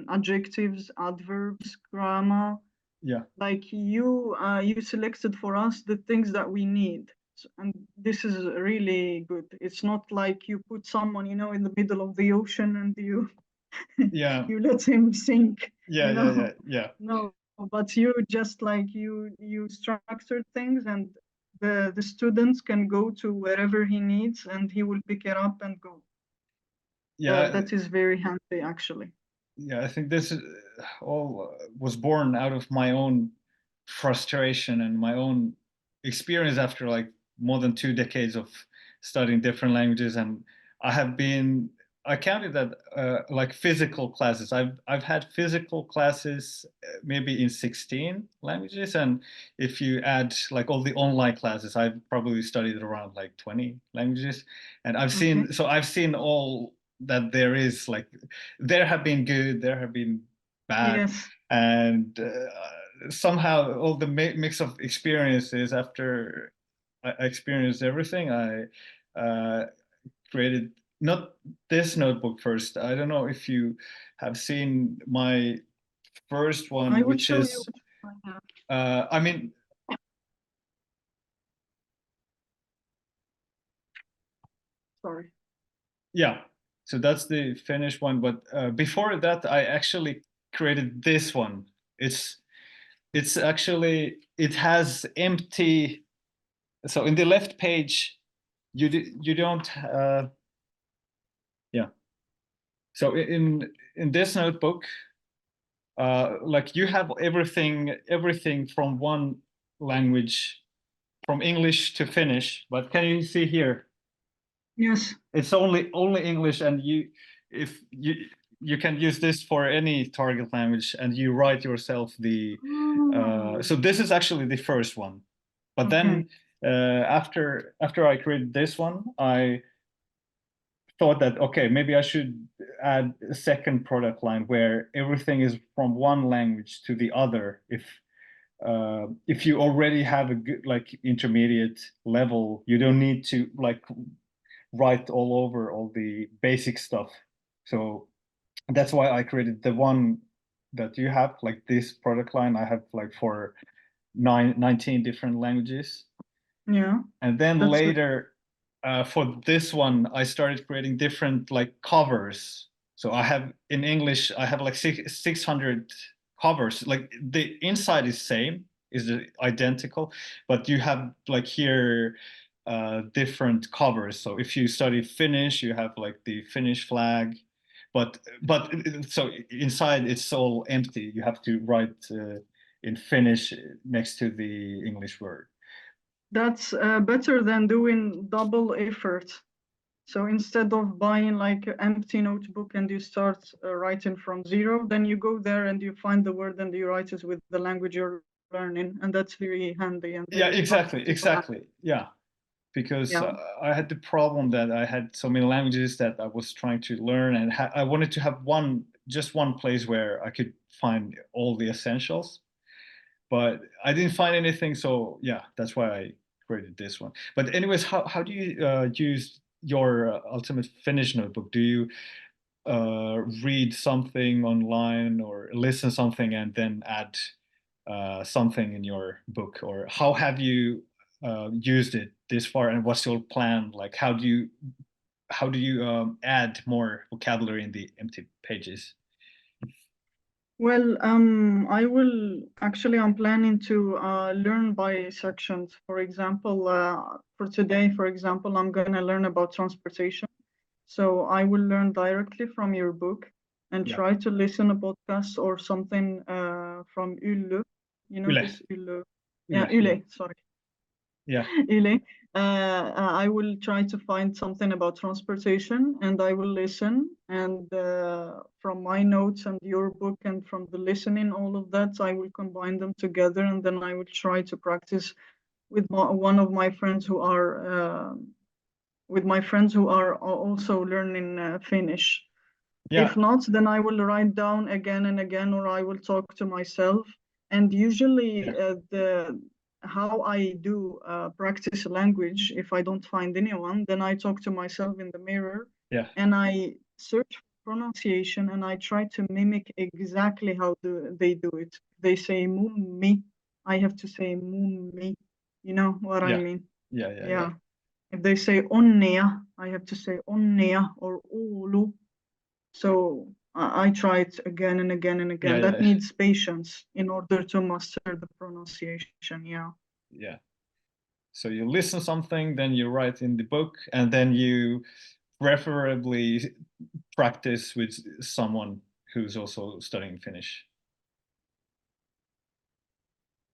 adjectives, adverbs, grammar. Yeah. Like you selected for us the things that we need. And this is really good. It's not like you put someone, in the middle of the ocean and you Yeah. you let him sink, Yeah. you Yeah. Yeah. know. Yeah. No, but you just like you structured things, and the students can go to wherever he needs and he will pick it up and go. Yeah. That is very handy actually. Yeah, I think this all was born out of my own frustration and my own experience after like more than 2 decades of studying different languages. And I have been, I counted that like physical classes. I've had physical classes maybe in 16 languages, and if you add like all the online classes, I've probably studied around like 20 languages. And Okay. I've seen all that there is, like there have been good, there have been bad, Yes. and somehow all the mix of experiences after I experienced everything, I created not this notebook first. I don't know if you have seen my first one, I will which show you is, which one I have. I mean, Sorry. yeah. So that's the Finnish one. But before that, I actually created this one. It's actually it has empty. So in the left page, you don't. Yeah. So in this notebook, like you have everything from one language, from English to Finnish. But can you see here? Yes. It's only English, and if you can use this for any target language, and you write yourself the. Oh, So this is actually the first one, but okay. then after I created this one, I thought that okay, maybe I should add a second product line where everything is from one language to the other. If you already have a good like intermediate level, you don't need to like write all over all the basic stuff. So that's why I created the one that you have, like this product line. I have like for 19 different languages. Yeah, And then that's good. later, for this one, I started creating different like covers. So I have in English, I have like 600 covers. Like the inside is same, is identical, but you have like here different covers. So if you study Finnish, you have like the Finnish flag, but so inside it's all empty. You have to write in Finnish next to the English word. That's better than doing double effort. So instead of buying like an empty notebook and you start writing from zero, then you go there and you find the word and you write it with the language you're learning, and that's very handy and Yeah, very exactly, practical. exactly. Yeah, because Yeah, I had the problem that I had so many languages that I was trying to learn, and I wanted to have just one place where I could find all the essentials, but I didn't find anything. So yeah, that's why I created this one. But anyways, how do you use your Ultimate Finnish notebook? Do you read something online or listen something and then add something in your book, or how have you used it this far, and what's your plan? Like, how do you add more vocabulary in the empty pages? well, I'm planning to learn by sections. For example, for today, for example, I'm going to learn about transportation. So I will learn directly from your book and Yeah, try to listen a podcast or something from Yle. You know Yle, this Yle? Yeah, Yle, yeah, Yle, sorry. yeah, Yle. I will try to find something about transportation and I will listen. And from my notes and your book and from the listening, all of that, I will combine them together and then I will try to practice with one of my friends who are also learning Finnish. yeah, If not, then I will write down again and again, or I will talk to myself. And usually, yeah, the how I do practice language, if I don't find anyone, then I talk to myself in the mirror, yeah, and I search for pronunciation, and I try to mimic exactly how they do it. They say mummi, I have to say mummi. You know what I yeah, mean? yeah, yeah, yeah, Yeah. If they say onnea, I have to say onnea or Oulu. So I try it again and again and yeah, again. yeah, That needs patience in order to master the pronunciation. Yeah. yeah. So you listen something, then you write in the book, and then you preferably practice with someone who's also studying Finnish.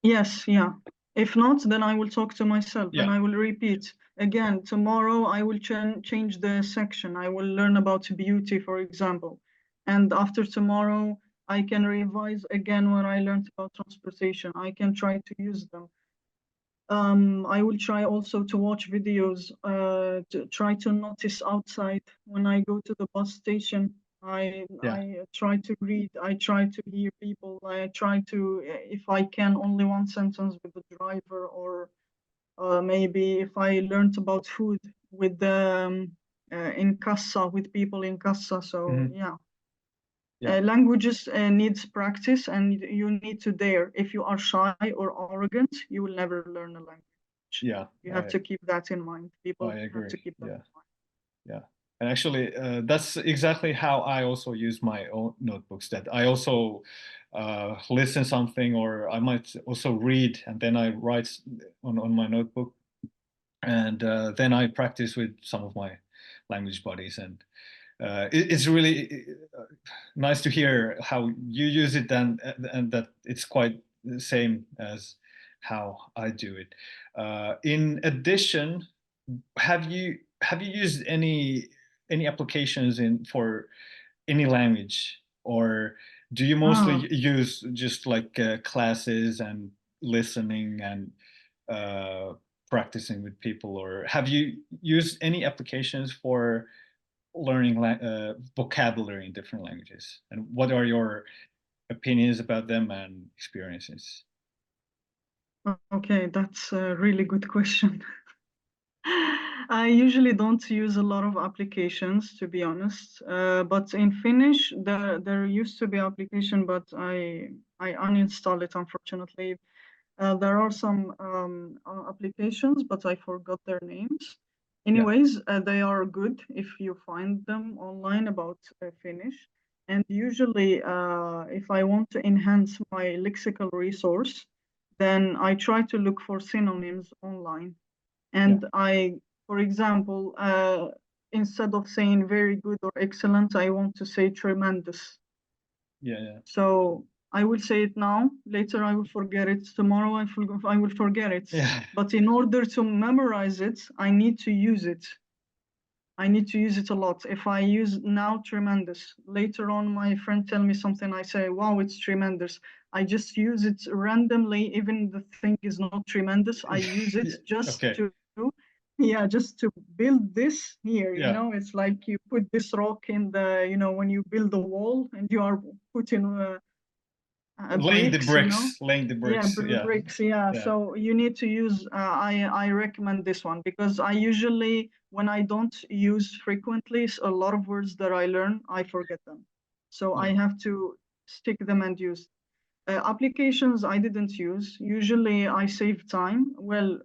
Yes, yeah. If not, then I will talk to myself and Yeah, I will repeat. Again, tomorrow I will change the section. I will learn about beauty, for example. And after tomorrow, I can revise again what I learned about transportation. I can try to use them. I will try also to watch videos, to try to notice outside when I go to the bus station. Yeah. I try to read. I try to hear people. I try to, if I can, only one sentence with the driver, or maybe if I learned about food with the in Kassa, with people in Kassa. So Hmm. yeah, Yeah. languages needs practice, and you need to dare. If you are shy or arrogant, you will never learn a language. Yeah. You have to keep that in mind. People I have agree. to keep that Yeah. in mind. Yeah. And actually, that's exactly how I also use my own notebooks. That I also listen something, or I might also read, and then I write on my notebook, and then I practice with some of my language buddies, and it's really nice to hear how you use it, and that it's quite the same as how I do it. In addition, have you used any applications in for any language, or do you mostly Ah, use just like classes and listening and uh, practicing with people, or have you used any applications for learning vocabulary in different languages? And what are your opinions about them and experiences? okay, that's a really good question. I usually don't use a lot of applications, to be honest. But in Finnish, there used to be application, but I uninstalled it, unfortunately. There are some applications, but I forgot their names. Yeah, Anyways, they are good if you find them online about Finnish. And usually, if I want to enhance my lexical resource, then I try to look for synonyms online. yeah, And for example, instead of saying very good or excellent, I want to say tremendous. yeah, yeah, So I will say it now. Later, I will forget it. Tomorrow, I will forget it. yeah. But in order to memorize it, I need to use it. I need to use it a lot. If I use now tremendous, later on my friend tell me something, I say, wow, it's tremendous. I just use it randomly, even the thing is not tremendous. I use it Yeah. just Okay. to, yeah, just to build this here. Yeah. It's like you put this rock in the, when you build a wall and you are putting Laying the bricks, bricks, laying the yeah, bricks. Yeah, bricks. Yeah. yeah, So you need to use. I recommend this one because I usually, when I don't use frequently, a lot of words that I learn, I forget them. So yeah, I have to stick them and use. Applications I didn't use. Usually I save time. Well,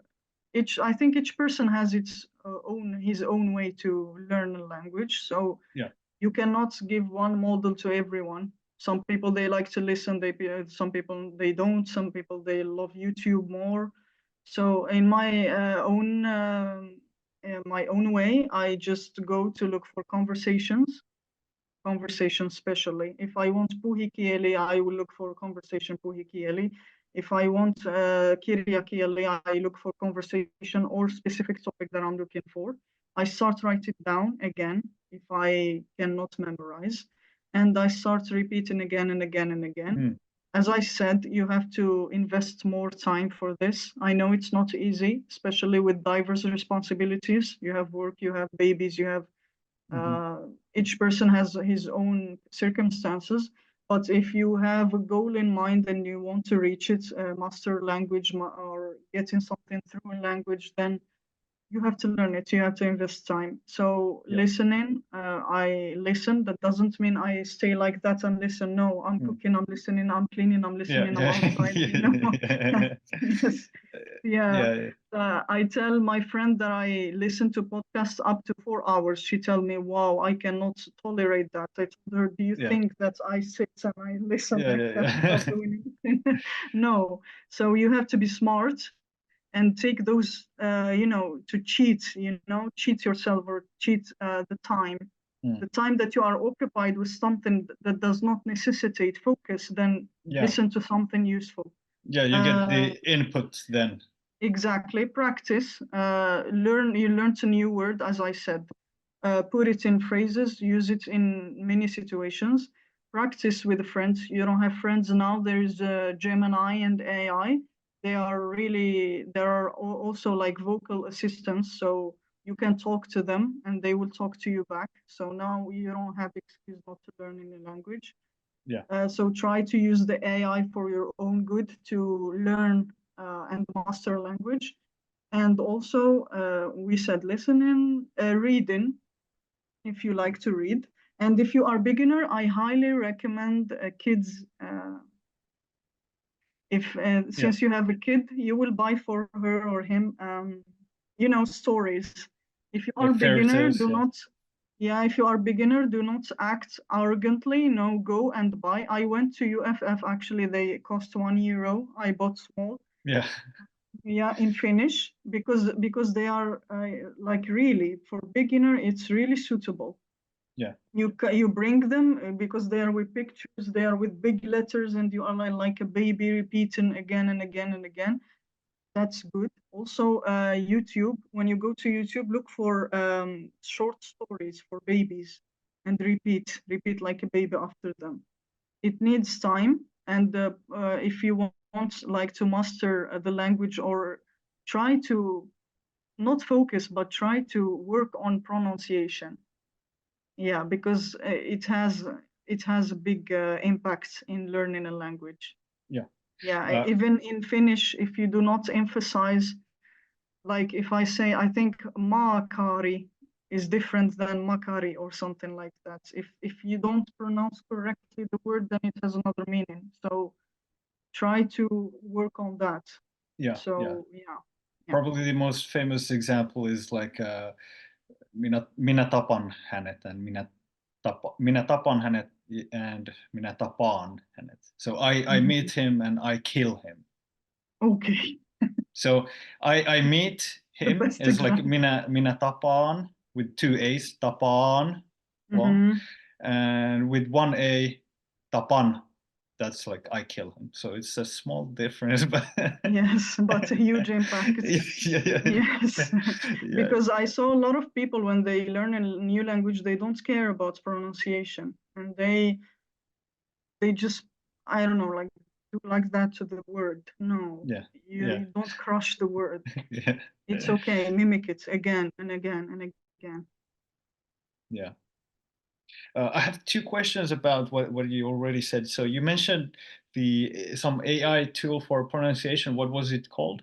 I think each person has his own way to learn a language. So yeah, you cannot give one model to everyone. Some people they like to listen, some people they don't, some people they love YouTube more. So in my own way, I just go to look for conversation specially. If I want puhi kieli, I will look for conversation puhi kieli. If I want kirja kieli, I look for conversation or specific topic that I'm looking for. I start write it down again if I cannot memorize, and I start repeating again and again and again. mm, As I said, you have to invest more time for this. I know it's not easy, especially with diverse responsibilities. You have work, you have babies, you have mhm, uh, each person has his own circumstances, but if you have a goal in mind and you want to reach it, master language or getting something through a language, then you have to learn it. You have to invest time. So yeah, listening, I listen. That doesn't mean I stay like that and listen. No, I'm mm, cooking, I'm listening, I'm cleaning, I'm yeah, listening, I'm yeah, outside. yeah, Yes, yeah. yeah, I tell my friend that I listen to podcasts up to 4 hours. She tell me, "Wow, I cannot tolerate that." I told her, "Do you yeah, think that I sit and I listen yeah, like yeah, that without yeah, doing anything?" No. So you have to be smart and take those, to cheat yourself or cheat mm, the time that you are occupied with something that does not necessitate focus. Then yeah, listen to something useful. yeah. You get Uh, the input then. Exactly. Practice. You learn a new word, as I said. Put it in phrases, use it in many situations. Practice with friends. You don't have friends now. There's Gemini and AI. There are also like vocal assistants. So You can talk to them and they will talk to you back. So now you don't have excuse not to learn any language. Yeah. So try to use the AI for your own good to learn and master language. And also, we said listening, reading, if you like to read. And if you are beginner, I highly recommend kids. If since you have a kid, you will buy for her or him, stories. If you are Like fairy beginner, tales, do yeah. not. Yeah, if you are beginner, do not act arrogantly. No, go and buy. I went to UFF. Actually, they cost €1. I bought small. Yeah. Yeah, in Finnish because they are like really for beginner, it's really suitable. Yeah. You bring them because they are with pictures, they are with big letters, and you are like a baby repeating again and again and again. That's good. Also, YouTube. When you go to YouTube, look for short stories for babies and repeat like a baby after them. It needs time, and if you want like to master the language or try to not focus but try to work on pronunciation. Yeah, because it has a big impact in learning a language. Yeah. Yeah, even in Finnish, if you do not emphasize, like if I say, I think maakari is different than makari or something like that. If you don't pronounce correctly the word, then it has another meaning. So try to work on that. Yeah. So yeah. Probably the most famous example is like minä tapan hänet and minä tapan hänet and minä tapaan hänet. So I meet him and I kill him. Okay. So I meet The him best as like example. minä tapaan with two A's, tapaan long, and with one A, tapan. That's like I kill him. So it's a small difference, but Yes, but a huge impact. yeah. Yes, Yeah. because I saw a lot of people when they learn a new language, they don't care about pronunciation, and they just, I don't know, like do like that to the word. No, Yeah. you don't crush the word. Yeah. It's okay, mimic it again and again and again. Yeah. I have two questions about what you already said. So you mentioned some AI tool for pronunciation. What was it called?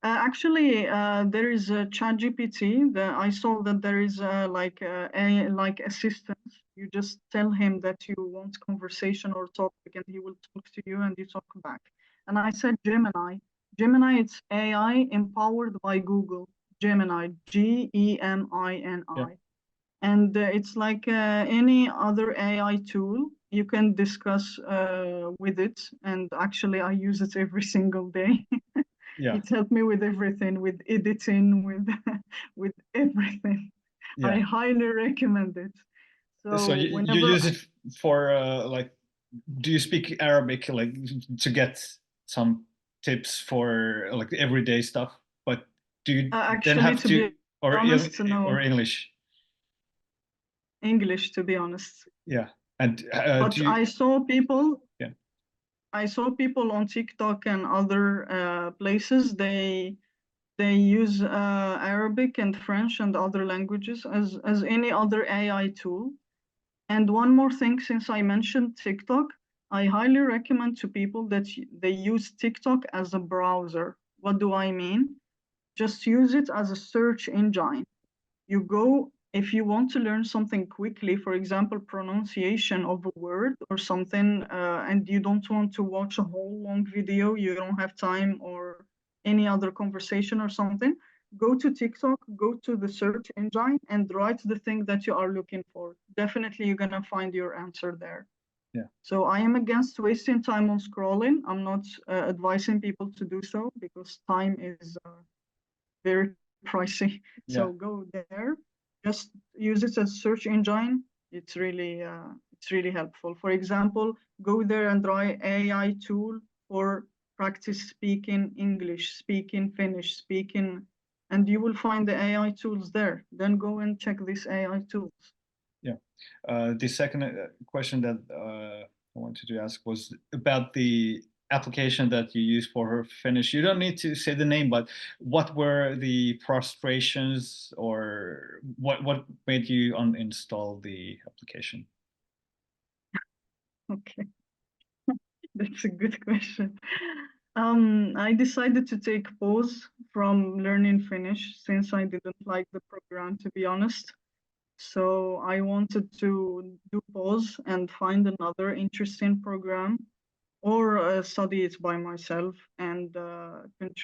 Actually, there is a ChatGPT. I saw that there is like assistance. You just tell him that you want conversation or topic, and he will talk to you, and you talk back. And I said Gemini. Gemini, it's AI empowered by Google. Gemini, Yeah. Gemini. And it's like any other AI tool. You can discuss with it. And actually, I use it every single day. Yeah. It helped me with everything, with editing, with with everything. I Yeah. highly recommend it. So So you whenever use it for like, do you speak Arabic like to get some tips for like everyday stuff? But do you then actually, have to be to honest, or no, English? English, to be honest. Yeah. And But do you? Yeah. I saw people on TikTok and other places. They use Arabic and French and other languages as any other AI tool. And one more thing, since I mentioned TikTok, I highly recommend to people that they use TikTok as a browser. What do I mean? Just use it as a search engine. You go, if you want to learn something quickly, for example, pronunciation of a word or something, and you don't want to watch a whole long video, you don't have time or any other conversation or something, go to TikTok, go to the search engine and write the thing that you are looking for. Definitely you're gonna find your answer there. Yeah. So I am against wasting time on scrolling. I'm not advising people to do so because time is very pricey. Yeah. So go there, just use it as search engine. It's really helpful. For example, go there and try AI tool for practice speaking English, speaking Finnish, speaking, and you will find the AI tools there. Then go and check these AI tools. Yeah. The second question that I wanted to ask was about the application that you use for her Finnish. You don't need to say the name, but what were the frustrations, or what made you uninstall the application? Okay, that's a good question. I decided to take pause from learning Finnish since I didn't like the program, to be honest. So I wanted to do pause and find another interesting program or study it by myself. And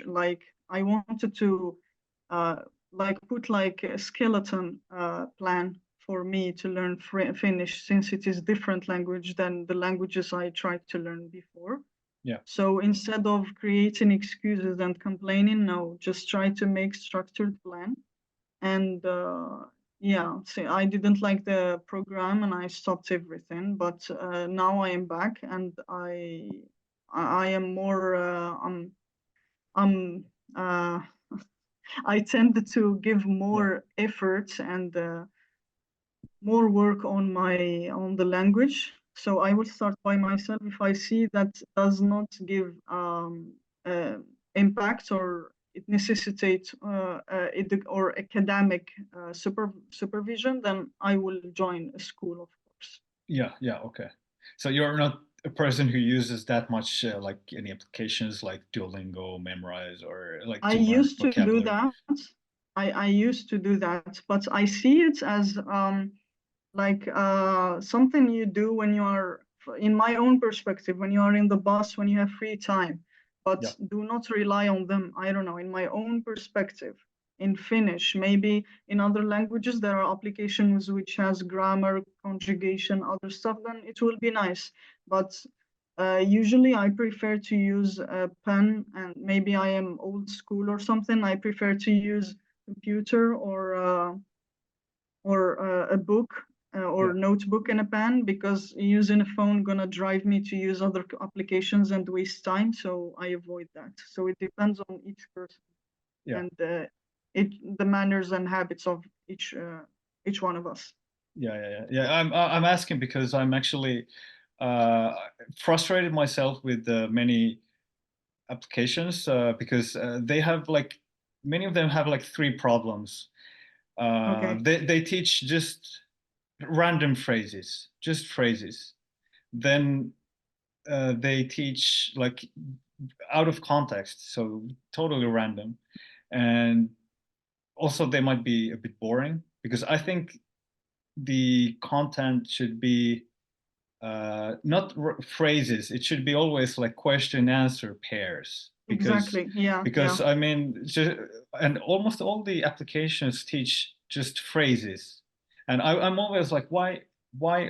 like I wanted to uh, like put like a skeleton plan for me to learn Finnish, since it is different language than the languages I tried to learn before. Yeah. So instead of creating excuses and complaining, no, just try to make structured plan. And yeah, see, I didn't like the program and I stopped everything. But now I am back and I am more I'm uh, I tend to give Yeah. more effort and more work on the language. So I will start by myself if I see that does not give uh, impact or it necessitates or academic supervision, then I will join a school, of course. Yeah, yeah, okay. So you're not a person who uses that much like any applications like Duolingo, Memrise, or like I to learn used to do vocabulary. that. I used to do that, but I see it as like something you do when you are, in my own perspective, when you are in the bus, when you have free time, but Yeah, do not rely on them. I don't know, in my own perspective, in Finnish, maybe in other languages there are applications which has grammar, conjugation, other stuff, then it will be nice. But usually I prefer to use a pen, and maybe I am old school or something. I prefer to use computer or a book yeah, or notebook and a pen, because using a phone gonna drive me to use other applications and waste time. So I avoid that. So it depends on each person yeah, and the manners and habits of each one of us. yeah, yeah, yeah. Yeah, I'm asking because I'm actually uh, frustrated myself with many applications because they have like many of them have like three problems. Okay, They teach just random phrases, just phrases. Then they teach like out of context, so totally random. And also, they might be a bit boring because I think the content should be not phrases. It should be always like question answer pairs exactly. Yeah, yeah. because I mean, and almost all the applications teach just phrases, and I'm always like, why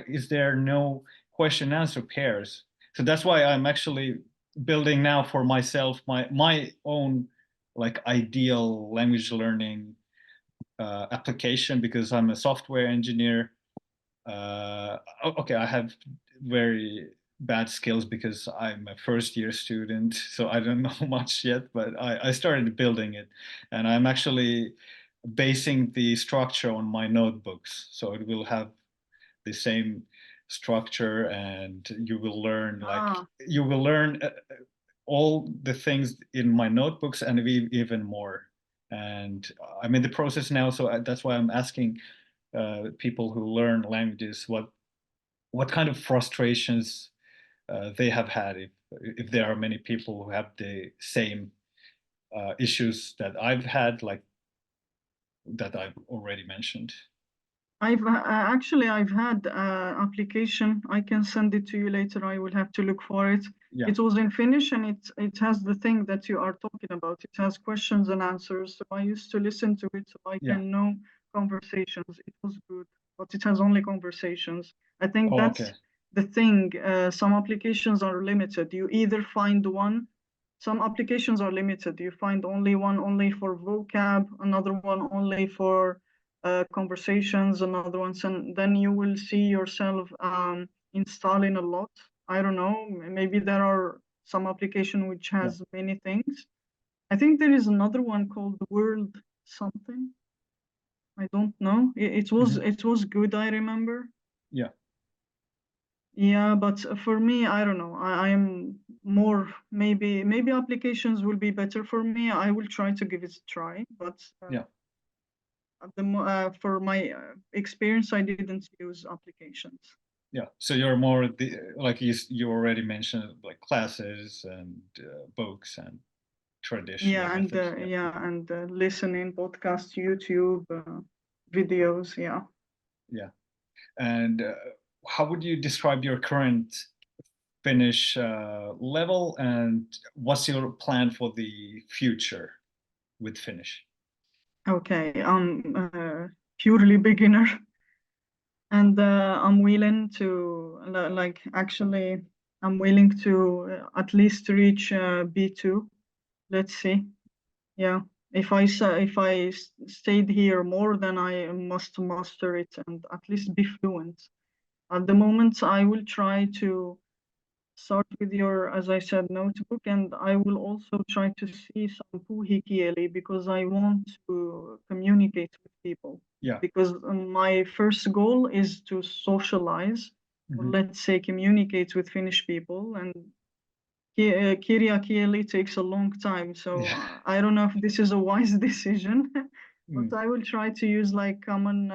is there no question answer pairs? So that's why I'm actually building now for myself my own like ideal language learning application because I'm a software engineer. Okay, I have very bad skills because I'm a first year student, so I don't know much yet, but I started building it, and I'm actually basing the structure on my notebooks. So it will have the same structure, and Ah, you will learn all the things in my notebooks and even more. And I'm in the process now, so that's why I'm asking people who learn languages what kind of frustrations they have had if there are many people who have the same issues that I've had, like that I've already mentioned. I've had application. I can send it to you later. I will have to look for it. Yeah. It was in Finnish and it has the thing that you are talking about. It has questions and answers. So I used to listen to it so I Yeah. can know conversations. It was good, but it has only conversations. I think Oh, that's okay. the thing. Some applications are limited. You either find one. Some applications are limited. You find only one only for vocab, another one only for conversations, another ones, and then you will see yourself installing a lot. I don't know, maybe there are some application which Yeah. has many things. I think there is another one called World something. I don't know. Hmm. It was good, I remember. Yeah. Yeah, but for me, I don't know. I am more, maybe applications will be better for me. I will try to give it a try, but Yeah. for my experience, I didn't use applications. Yeah, so you're more like you already mentioned, like classes and books and traditional Yeah, and methods. Yeah, listening podcast, YouTube videos. Yeah. yeah. And how would you describe your current Finnish level, and what's your plan for the future with Finnish? Okay, I'm purely beginner, and I'm willing to like actually I'm willing to at least reach B2. Let's see. Yeah. If stayed here more, then I must master it and at least be fluent. At the moment, I will try to start with your, as I said, notebook, and I will also try to see some puhikieli because I want to communicate with people. Yeah. Because my first goal is to socialize, or Hmm. let's say communicate with Finnish people, and Kirja kieli takes a long time, so Yeah. I don't know if this is a wise decision, but Mm. I will try to use like common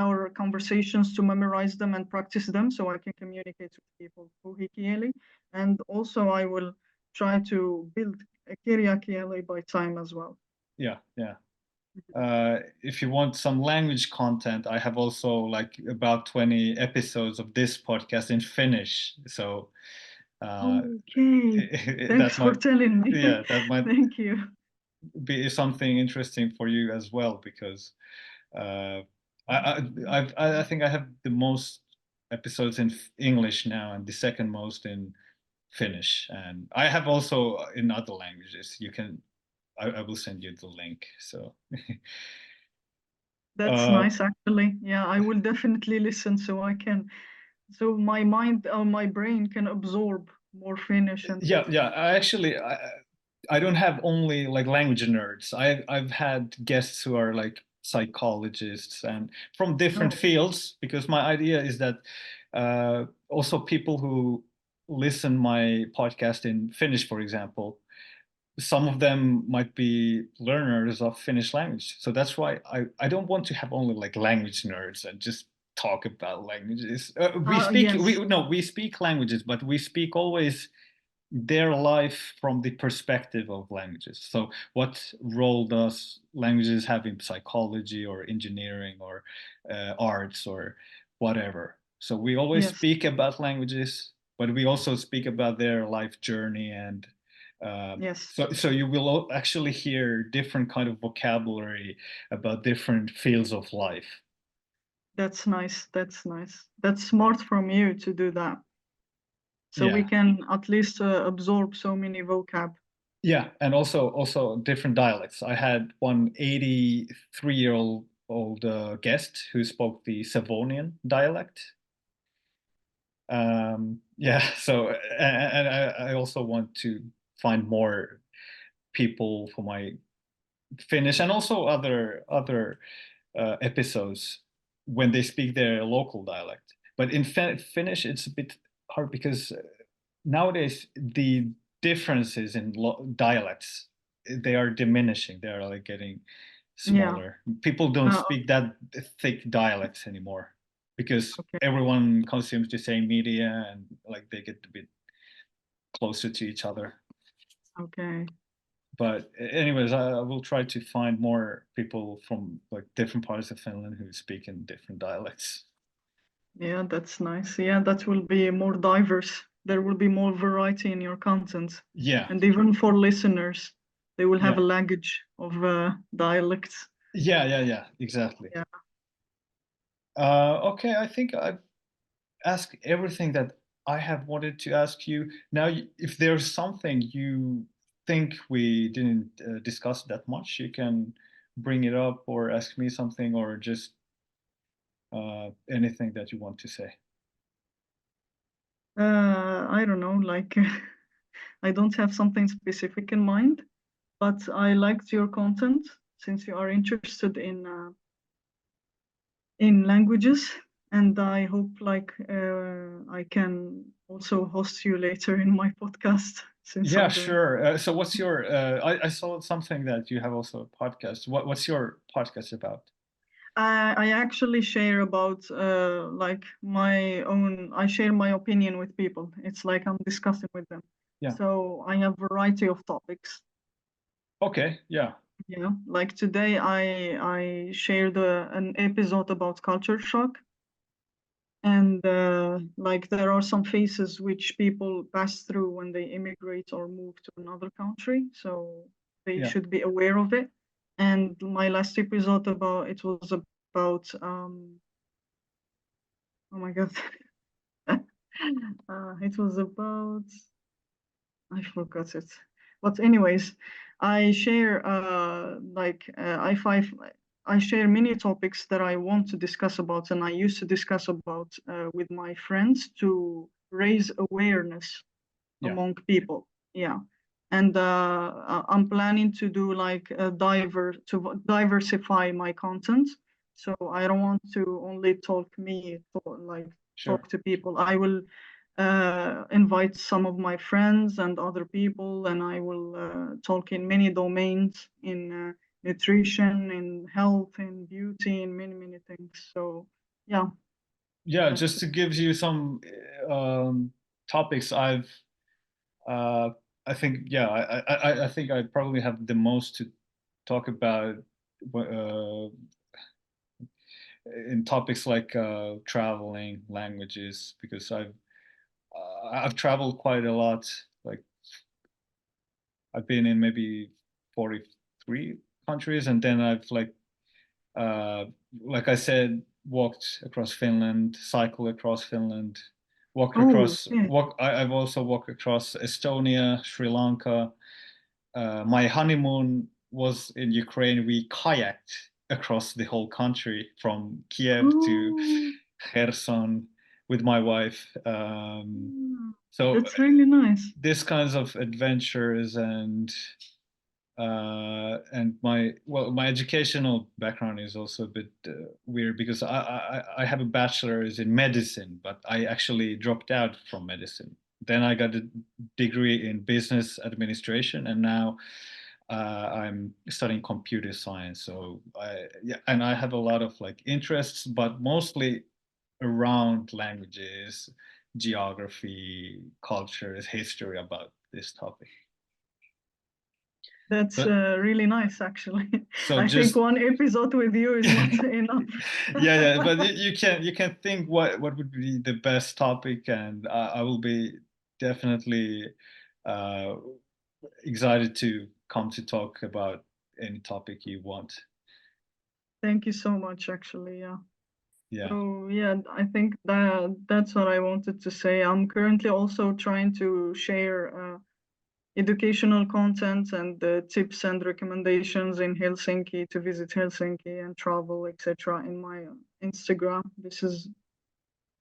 our conversations to memorize them and practice them so I can communicate with people through Hikieli. And also I will try to build a Kirja kieli by time as well. Yeah, yeah. If you want some language content, I have also like about 20 episodes of this podcast in Finnish. So Okay, that thanks for might, telling me. yeah, that might Thank you. be something interesting for you as well, because uh, I think I have the most episodes in English now and the second most in Finnish, and I have also in other languages. You can, I will send you the link. So That's uh, nice actually. Yeah, I will definitely listen so I can, so my mind or my brain can absorb more Finnish and yeah, yeah. I don't have only like language nerds. I've had guests who are like psychologists and from different oh, fields, because my idea is that also people who listen my podcast in Finnish, for example, some of them might be learners of Finnish language. So that's why I don't want to have only like language nerds and just talk about languages. yes, We speak languages, but we speak always their life from the perspective of languages. So what role does languages have in psychology or engineering or arts or whatever? So we always yes, speak about languages, but we also speak about their life journey, and yes. so you will actually hear different kind of vocabulary about different fields of life. That's nice. That's nice. That's smart from you to do that. So we Yeah. can at least absorb so many vocab. Yeah, and also different dialects. I had one 83-year-old guest who spoke the Savonian dialect. Yeah, so and I also want to find more people for my Finnish and also other episodes when they speak their local dialect. But in Finnish, it's a bit hard because nowadays the differences in dialects, they are diminishing. They are like getting Yeah. smaller. People don't Uh, speak that thick dialects anymore because okay. everyone consumes the same media, and like they get a bit closer to each other. Okay. But anyways, I will try to find more people from like different parts of Finland who speak in different dialects. Yeah, that's nice. Yeah, that will be more diverse. There will be more variety in your content. Yeah, And even for listeners, they will have yeah, a language of dialects. yeah, exactly. Yeah. Okay, I think I've asked everything that I have wanted to ask you. Now, if there's something you think we didn't discuss that much, you can bring it up or ask me something, or just anything that you want to say. I don't know, like I don't have something specific in mind, but I liked your content since you are interested in languages. And I hope like I can also host you later in my podcast since Yeah, I'm doing. sure. So what's your I saw something that you have also a podcast. What's your podcast about? I actually share about like my own. I share my opinion with people. It's like I'm discussing with them. Yeah. So I have variety of topics. Okay. Yeah. Yeah, like today I shared an episode about culture shock, and like there are some phases which people pass through when they immigrate or move to another country, so they Yeah. should be aware of it. And my last episode about it was about oh my god, it was about I forgot it. But anyways, I share I share many topics that I want to discuss about, and I used to discuss about with my friends to raise awareness Yeah. among people. Yeah. And I'm planning to do like a diversify my content. So I don't want to only Sure. talk to people. I will invite some of my friends and other people, and I will talk in many domains in nutrition, in health, in beauty, in many, many things. So, yeah, Yeah. Just that's to give you some topics, uh, I think yeah, I think I probably have the most to talk about in topics like traveling, languages, because I've traveled quite a lot. Like I've been in maybe 43 countries, and then I've uh, like I said, walked across Finland, cycled across Finland, oh, yeah. I've also walked across Estonia, Sri Lanka. My honeymoon was in Ukraine. We kayaked across the whole country from Kiev to Oh, Kherson with my wife. So that's really nice. this kinds of adventures and my educational background is also a bit weird because I have a bachelor's in medicine, but I actually dropped out from medicine. Then I got a degree in business administration, and now I'm studying computer science. So yeah, and I have a lot of like interests, but mostly around languages, geography, cultures, history about this topic. That's But really nice, actually. so I think just one episode with you is not enough. yeah, but you can think what would be the best topic, and I will be definitely uh, excited to come to talk about any topic you want. Thank you so much, actually. Yeah. Yeah, So yeah, I think that's what I wanted to say. I'm currently also trying to share educational content and tips and recommendations in Helsinki to visit Helsinki and travel, etc. in my Instagram. This is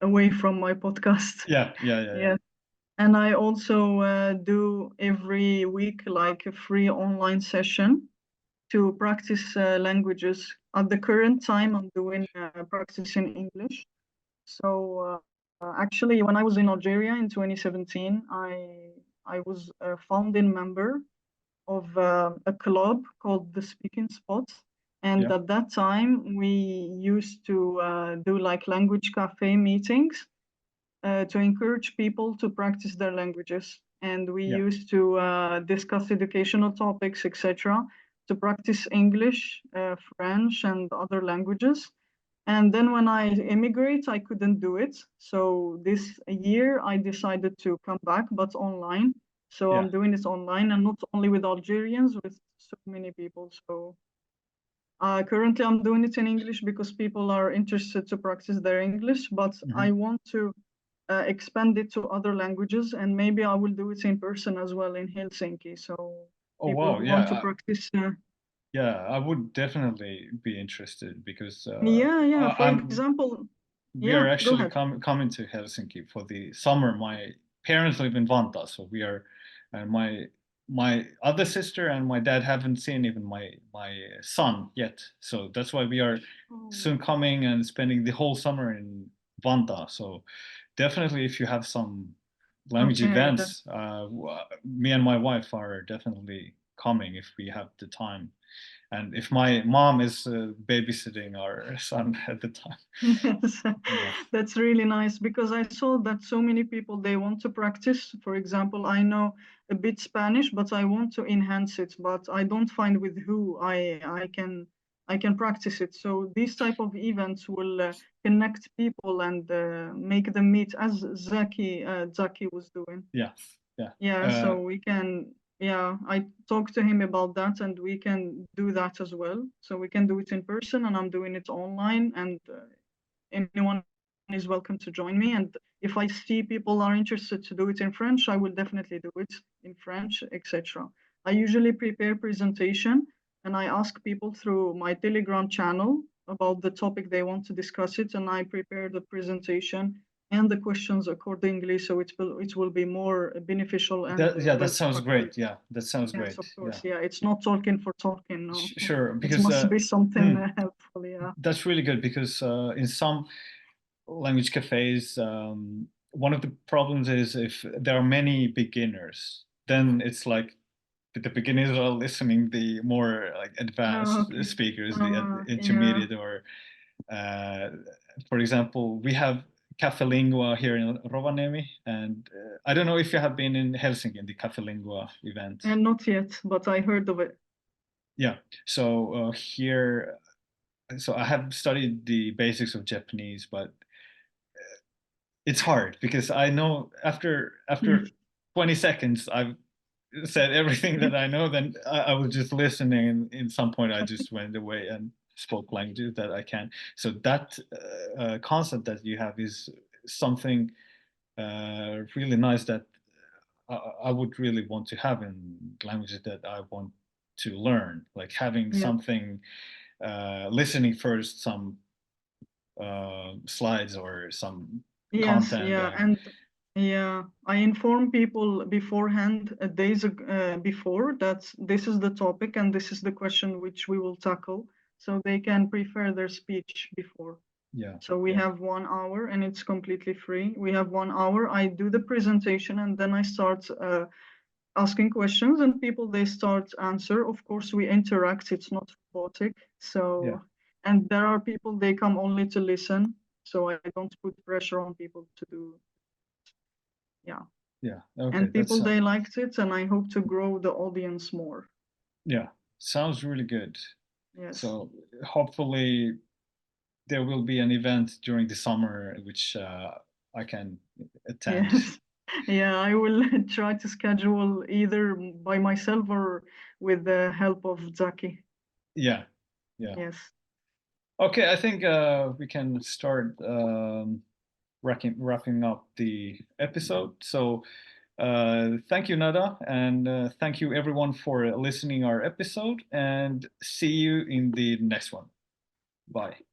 away from my podcast. yeah. Yeah. And I also do every week like a free online session to practice languages. At the current time, I'm doing practice in English. So actually, when I was in Algeria in 2017, I was a founding member of a club called the Speaking Spot. And Yeah, at that time, we used to do like language cafe meetings to encourage people to practice their languages. And we yeah, used to discuss educational topics, etc., to practice English, French, and other languages. And then when I immigrate, I couldn't do it. So this year, I decided to come back, but online. So yeah, I'm doing it online and not only with Algerians, with so many people. So currently, I'm doing it in English because people are interested to practice their English, but hmm. I want to expand it to other languages, and maybe I will do it in person as well in Helsinki. So Oh people wow, who yeah, want to practice, yeah. I would definitely be interested because yeah, yeah. For I'm example, we are yeah, go actually ahead. coming to Helsinki for the summer. My parents live in Vantaa, so we are, and my other sister and my dad haven't seen even my son yet. So that's why we are Oh, soon coming and spending the whole summer in Vanta. So definitely, if you have some language Okay, events, me and my wife are definitely coming if we have the time. And if my mom is babysitting our son at the time. yes, Yeah. that's really nice because I saw that so many people they want to practice. For example, I know a bit Spanish, but I want to enhance it, but I don't find with who I can practice it. So these type of events will connect people and make them meet, as Zaki was doing. Yeah. Yeah. Yeah, so we can, yeah, I talked to him about that and we can do that as well. So we can do it in person and I'm doing it online and anyone is welcome to join me. And if I see people are interested to do it in French, I will definitely do it in French, etc. I usually prepare presentation and I ask people through my Telegram channel about the topic they want to discuss it, and I prepare the presentation and the questions accordingly, so it will be more beneficial and Yeah, that well sounds structured. great. Yeah, that sounds Yes, great. of Yeah, course. Yeah, it's not talking for talking. No, sure. it Because must be something hmm, helpful. Yeah. that's really good because in some language cafes, one of the problems is if there are many beginners, then it's like the beginners are listening the more like Oh, advanced okay. speakers, the Yeah. intermediate, or uh, for example, we have Cafe Lingua here in Rovaniemi, and I don't know if you have been in Helsinki in the Cafe Lingua event. And not yet, but I heard of it. Yeah, so here, so I have studied the basics of Japanese, but it's hard because I know after 20 seconds I've said everything that I know. Then I was just listening, and in some point I just went away and spoke languages that I can. So that concept that you have is something really nice that I would really want to have in languages that I want to learn, like having Yeah. something, listening first, some slides or some Yes, content, yeah, and and yeah, I inform people beforehand, before, that this is the topic and this is the question which we will tackle, so they can prepare their speech before. yeah, So we yeah, have 1 hour and it's completely free. We have 1 hour. I do the presentation and then I start asking questions and people they start answer. Of course, we interact. It's not robotic. yeah, So, and there are people they come only to listen. So I don't put pressure on people to do. Yeah, yeah. Okay, and that's people they liked it, and I hope to grow the audience more. yeah, sounds really good. Yes. So hopefully there will be an event during the summer which I can attend. Yes. Yeah, I will try to schedule either by myself or with the help of Zaki. Yeah, yeah. Yes. Okay, I think we can start wrapping up the episode. So thank you, Nada, and thank you everyone for listening our episode, and see you in the next one. Bye.